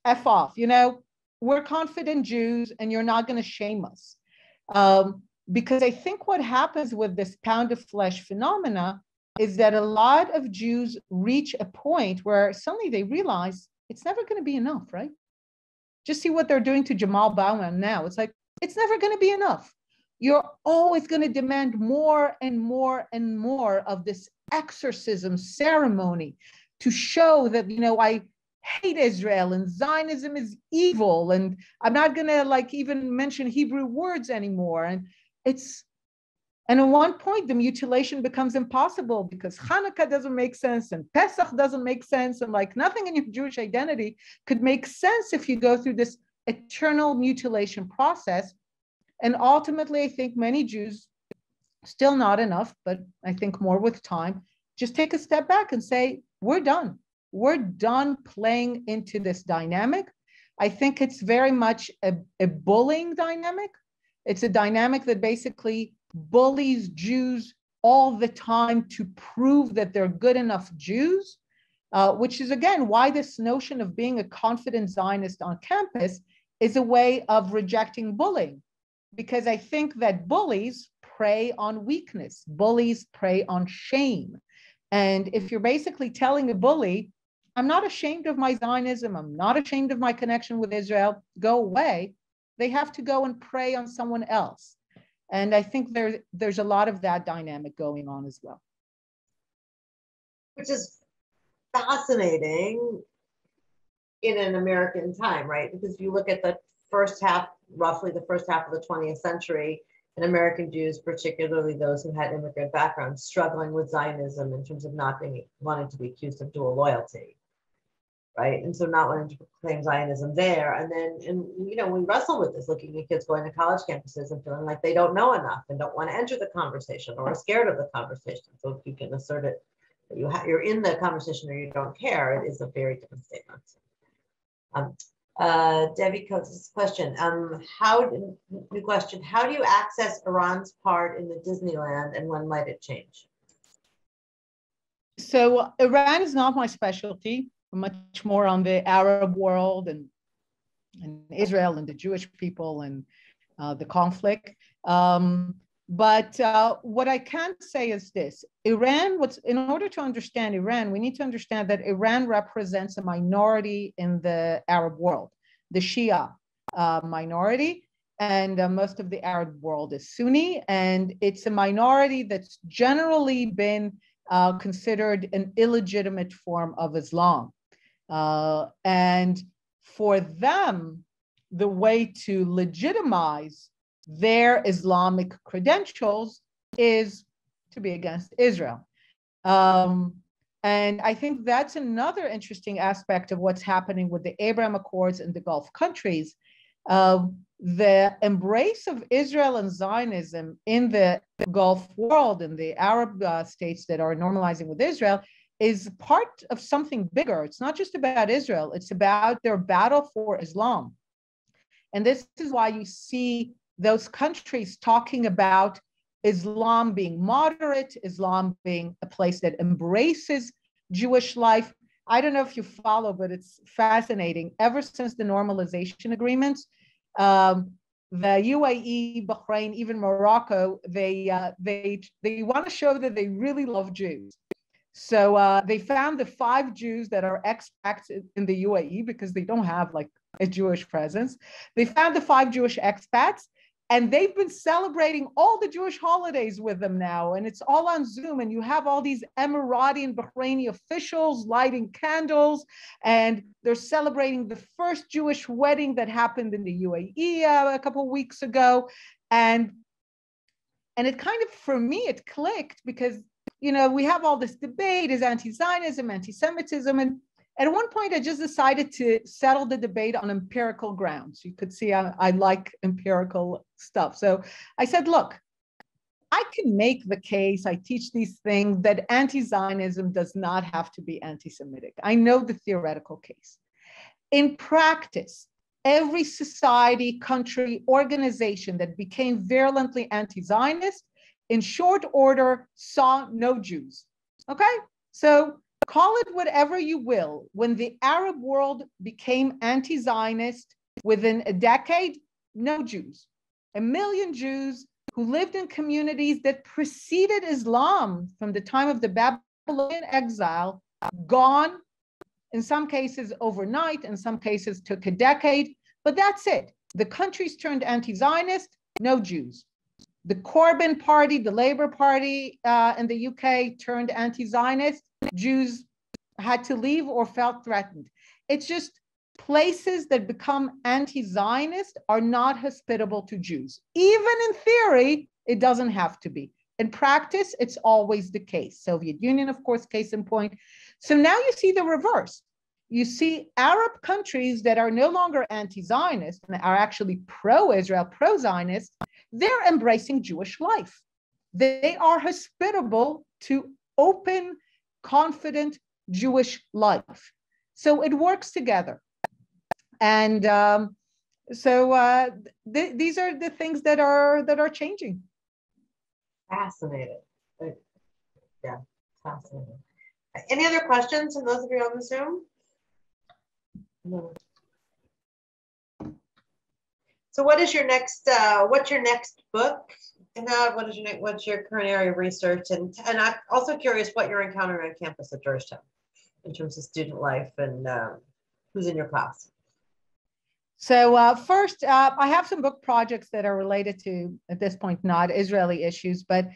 F off, we're confident Jews and you're not going to shame us. Because I think what happens with this pound of flesh phenomena is that a lot of Jews reach a point where suddenly they realize it's never going to be enough, right? Just see what they're doing to Jamal Bowman now. It's like, it's never going to be enough. You're always going to demand more and more and more of this exorcism ceremony to show that, I hate Israel and Zionism is evil. And I'm not going to even mention Hebrew words anymore. And at one point, the mutilation becomes impossible because Hanukkah doesn't make sense and Pesach doesn't make sense. And nothing in your Jewish identity could make sense if you go through this eternal mutilation process. And ultimately, I think many Jews, still not enough, but I think more with time, just take a step back and say, we're done. We're done playing into this dynamic. I think it's very much a bullying dynamic. It's a dynamic that basically bullies Jews all the time to prove that they're good enough Jews, which is, again, why this notion of being a confident Zionist on campus is a way of rejecting bullying. Because I think that bullies prey on weakness. Bullies prey on shame. And if you're basically telling a bully, I'm not ashamed of my Zionism, I'm not ashamed of my connection with Israel, go away, they have to go and prey on someone else. And I think there's a lot of that dynamic going on as well. Which is fascinating in an American time, right? Because if you look at the first half, roughly the first half of the 20th century, and American Jews, particularly those who had immigrant backgrounds, struggling with Zionism in terms of not wanting to be accused of dual loyalty, right? And so not wanting to proclaim Zionism there. And then, we wrestle with this, looking at kids going to college campuses and feeling like they don't know enough and don't want to enter the conversation or are scared of the conversation. So if you can assert it, that you're in the conversation or you don't care, it is a very different statement. Debbie Coates' question, how do you access Iran's part in the Disneyland and when might it change? So Iran is not my specialty. I'm much more on the Arab world and Israel and the Jewish people and the conflict. But what I can say is this: Iran, in order to understand Iran, we need to understand that Iran represents a minority in the Arab world, the Shia minority, and most of the Arab world is Sunni, and it's a minority that's generally been considered an illegitimate form of Islam. And for them, the way to legitimize their Islamic credentials is to be against Israel. And I think that's another interesting aspect of what's happening with the Abraham Accords in the Gulf countries. The embrace of Israel and Zionism in the Gulf world and the Arab states that are normalizing with Israel is part of something bigger. It's not just about Israel, it's about their battle for Islam. And this is why you see those countries talking about Islam being moderate, Islam being a place that embraces Jewish life. I don't know if you follow, but it's fascinating. Ever since the normalization agreements, The UAE, Bahrain, even Morocco, they want to show that they really love Jews. So they found the 5 Jews that are expats in the UAE because they don't have like a Jewish presence. They found the 5 Jewish expats, and they've been celebrating all the Jewish holidays with them now. And it's all on Zoom. And you have all these Emirati and Bahraini officials lighting candles. And they're celebrating the first Jewish wedding that happened in the UAE a couple of weeks ago. And it kind of, for me, it clicked because, you know, we have all this debate, is anti-Zionism, anti-Semitism. And at one point, I just decided to settle the debate on empirical grounds. You could see I like empirical stuff. So I said, look, I can make the case, I teach these things, that anti-Zionism does not have to be anti-Semitic. I know the theoretical case. In practice, every society, country, organization that became virulently anti-Zionist, in short order, saw no Jews. Okay? So call it whatever you will. When the Arab world became anti-Zionist, within a decade, no Jews. 1 million Jews who lived in communities that preceded Islam from the time of the Babylonian exile, gone, in some cases overnight, in some cases took a decade, but that's it. The countries turned anti-Zionist, no Jews. The Corbyn Party, the Labour Party in the UK turned anti-Zionist. Jews had to leave or felt threatened. It's just places that become anti-Zionist are not hospitable to Jews. Even in theory, it doesn't have to be. In practice, it's always the case. Soviet Union, of course, case in point. So now you see the reverse. You see Arab countries that are no longer anti-Zionist and are actually pro-Israel, pro-Zionist, they're embracing Jewish life. They are hospitable to open, confident Jewish life. So it works together. And these are the things that are changing. Fascinating. Yeah, fascinating. Any other questions from those of you on the Zoom? No. So what is your next, what's your next book? And what's your current area of research? And I'm also curious what you're encountering on campus at Georgetown in terms of student life and who's in your class. So first, I have some book projects that are related to, at this point, not Israeli issues, but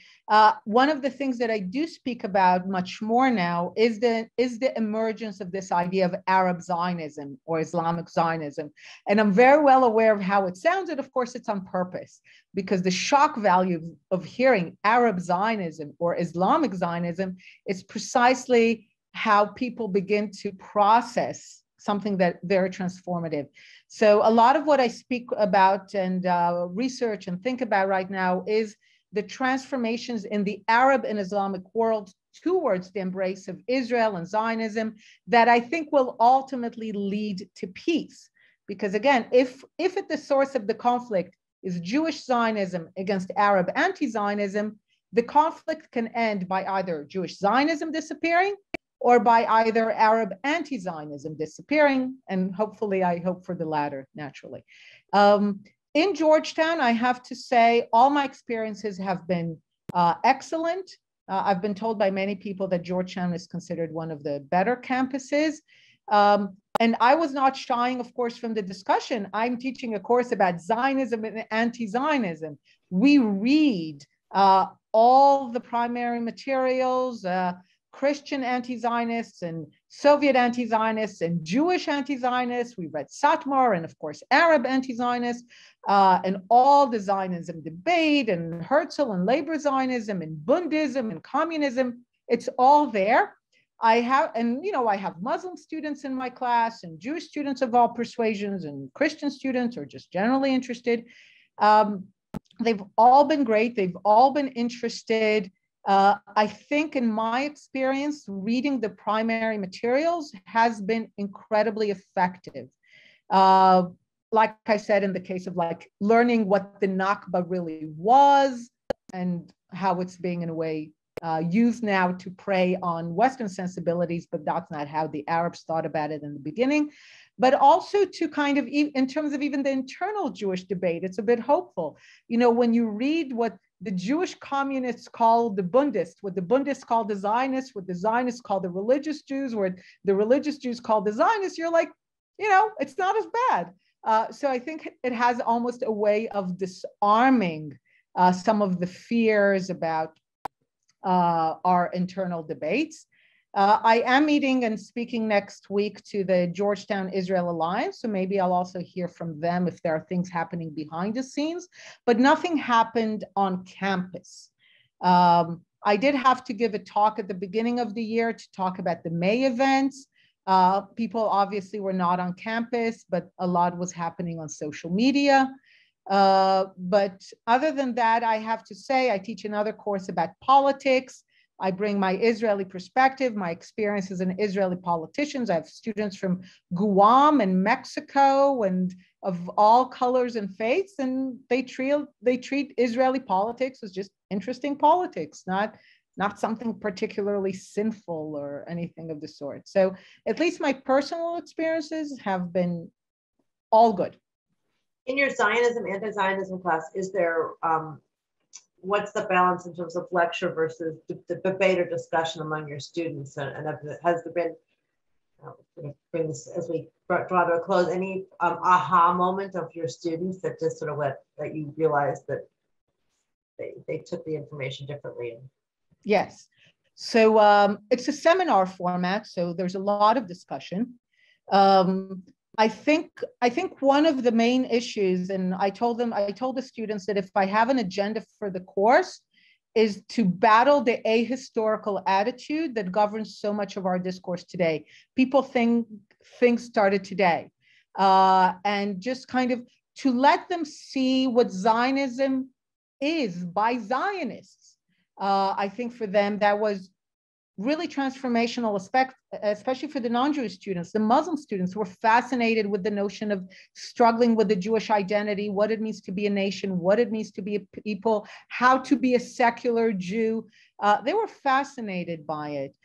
one of the things that I do speak about much more now is the emergence of this idea of Arab Zionism or Islamic Zionism. And I'm very well aware of how it sounds, and of course it's on purpose, because the shock value of hearing Arab Zionism or Islamic Zionism is precisely how people begin to process something that very transformative. So a lot of what I speak about and research and think about right now is the transformations in the Arab and Islamic world towards the embrace of Israel and Zionism that I think will ultimately lead to peace. Because again, if at the source of the conflict is Jewish Zionism against Arab anti-Zionism, the conflict can end by either Jewish Zionism disappearing or by either Arab anti-Zionism disappearing, and hopefully I hope for the latter, naturally. In Georgetown, I have to say, all my experiences have been excellent. I've been told by many people that Georgetown is considered one of the better campuses. And I was not shying, of course, from the discussion. I'm teaching a course about Zionism and anti-Zionism. We read all the primary materials, Christian anti-Zionists and Soviet anti-Zionists and Jewish anti-Zionists. We read Satmar and, of course, Arab anti-Zionists and all the Zionism debate and Herzl and labor Zionism and Bundism and communism. It's all there. I have Muslim students in my class and Jewish students of all persuasions and Christian students or just generally interested. They've all been great. They've all been interested. I think in my experience, reading the primary materials has been incredibly effective. Like I said, in the case of like learning what the Nakba really was and how it's being in a way used now to prey on Western sensibilities, but that's not how the Arabs thought about it in the beginning. but also to kind of, in terms of even the internal Jewish debate, it's a bit hopeful. You know, when you read what the Jewish communists call the Bundists, what the Bundists call the Zionists, what the Zionists call the religious Jews, what the religious Jews call the Zionists, you're like, you know, it's not as bad. So I think it has almost a way of disarming some of the fears about our internal debates. I am meeting and speaking next week to the Georgetown Israel Alliance, so maybe I'll also hear from them if there are things happening behind the scenes, but nothing happened on campus. I did have to give a talk at the beginning of the year to talk about the May events. People obviously were not on campus, but a lot was happening on social media. But other than that, I have to say, I teach another course about politics. I bring my Israeli perspective, my experience as an Israeli politician. I have students from Guam and Mexico and of all colors and faiths, and they treat Israeli politics as just interesting politics, not something particularly sinful or anything of the sort. So at least my personal experiences have been all good. In your Zionism, anti-Zionism class, is there, what's the balance in terms of lecture versus the debate or discussion among your students? And has there been, bring this as we draw to a close, any aha moment of your students that just sort of that you realized that they took the information differently? Yes. So it's a seminar format, so there's a lot of discussion. I think one of the main issues, and I told the students that if I have an agenda for the course, is to battle the ahistorical attitude that governs so much of our discourse today. People think things started today, and just kind of to let them see what Zionism is by Zionists. I think for them that was really transformational aspect, especially for the non-Jewish students. The Muslim students were fascinated with the notion of struggling with the Jewish identity, what it means to be a nation, what it means to be a people, how to be a secular Jew. They were fascinated by it.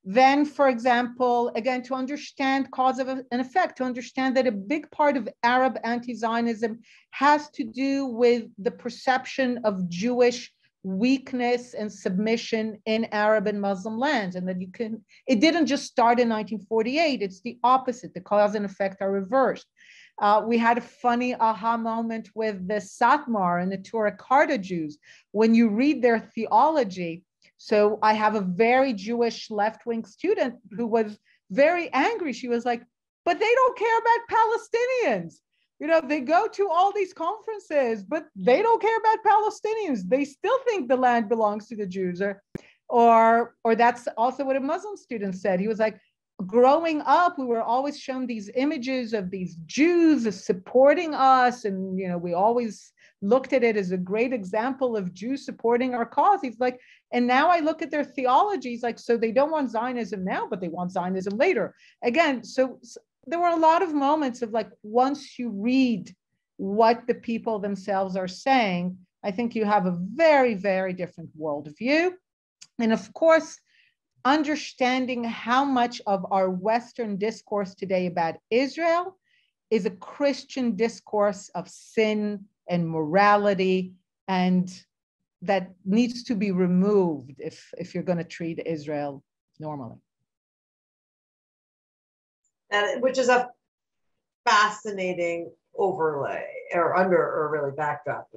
Then, for example, again, to understand cause of an effect, to understand that a big part of Arab anti-Zionism has to do with the perception of Jewish weakness and submission in Arab and Muslim lands, and that it didn't just start in 1948, it's the opposite. The cause and effect are reversed. We had a funny aha moment with the Satmar and the Tuareg Karta Jews. When you read their theology, so I have a very Jewish left-wing student who was very angry. She was like, but they don't care about Palestinians. You know, they go to all these conferences, but they don't care about Palestinians. They still think the land belongs to the Jews. Or that's also what a Muslim student said. He was like, growing up, we were always shown these images of these Jews supporting us. And, you know, we always looked at it as a great example of Jews supporting our cause. He's like, and now I look at their theologies, like, so they don't want Zionism now, but they want Zionism later. Again, so there were a lot of moments of like, once you read what the people themselves are saying, I think you have a very, very different worldview. And of course, understanding how much of our Western discourse today about Israel is a Christian discourse of sin and morality, and that needs to be removed if you're going to treat Israel normally. Which is a fascinating overlay or really backdrop.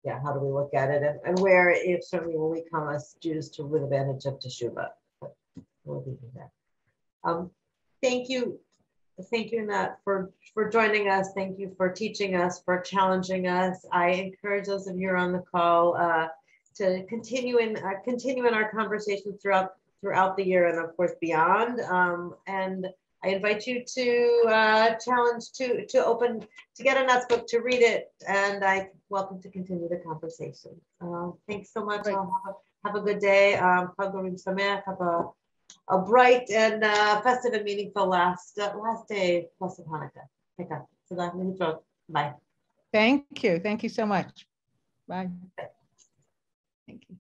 Yeah, how do we look at it, and where it certainly will become us Jews to with advantage of Teshuvah. But we'll leave it there. Thank you, Einat, for joining us. Thank you for teaching us, for challenging us. I encourage those of you who are on the call to continue in our conversations throughout the year and of course beyond. And I invite you to challenge to get Einat's book, to read it, and I welcome to continue the conversation. Thanks so much. Have a good day. Have a bright and festive and meaningful last day plus of Hanukkah. Bye. Thank you so much. Bye. Thank you.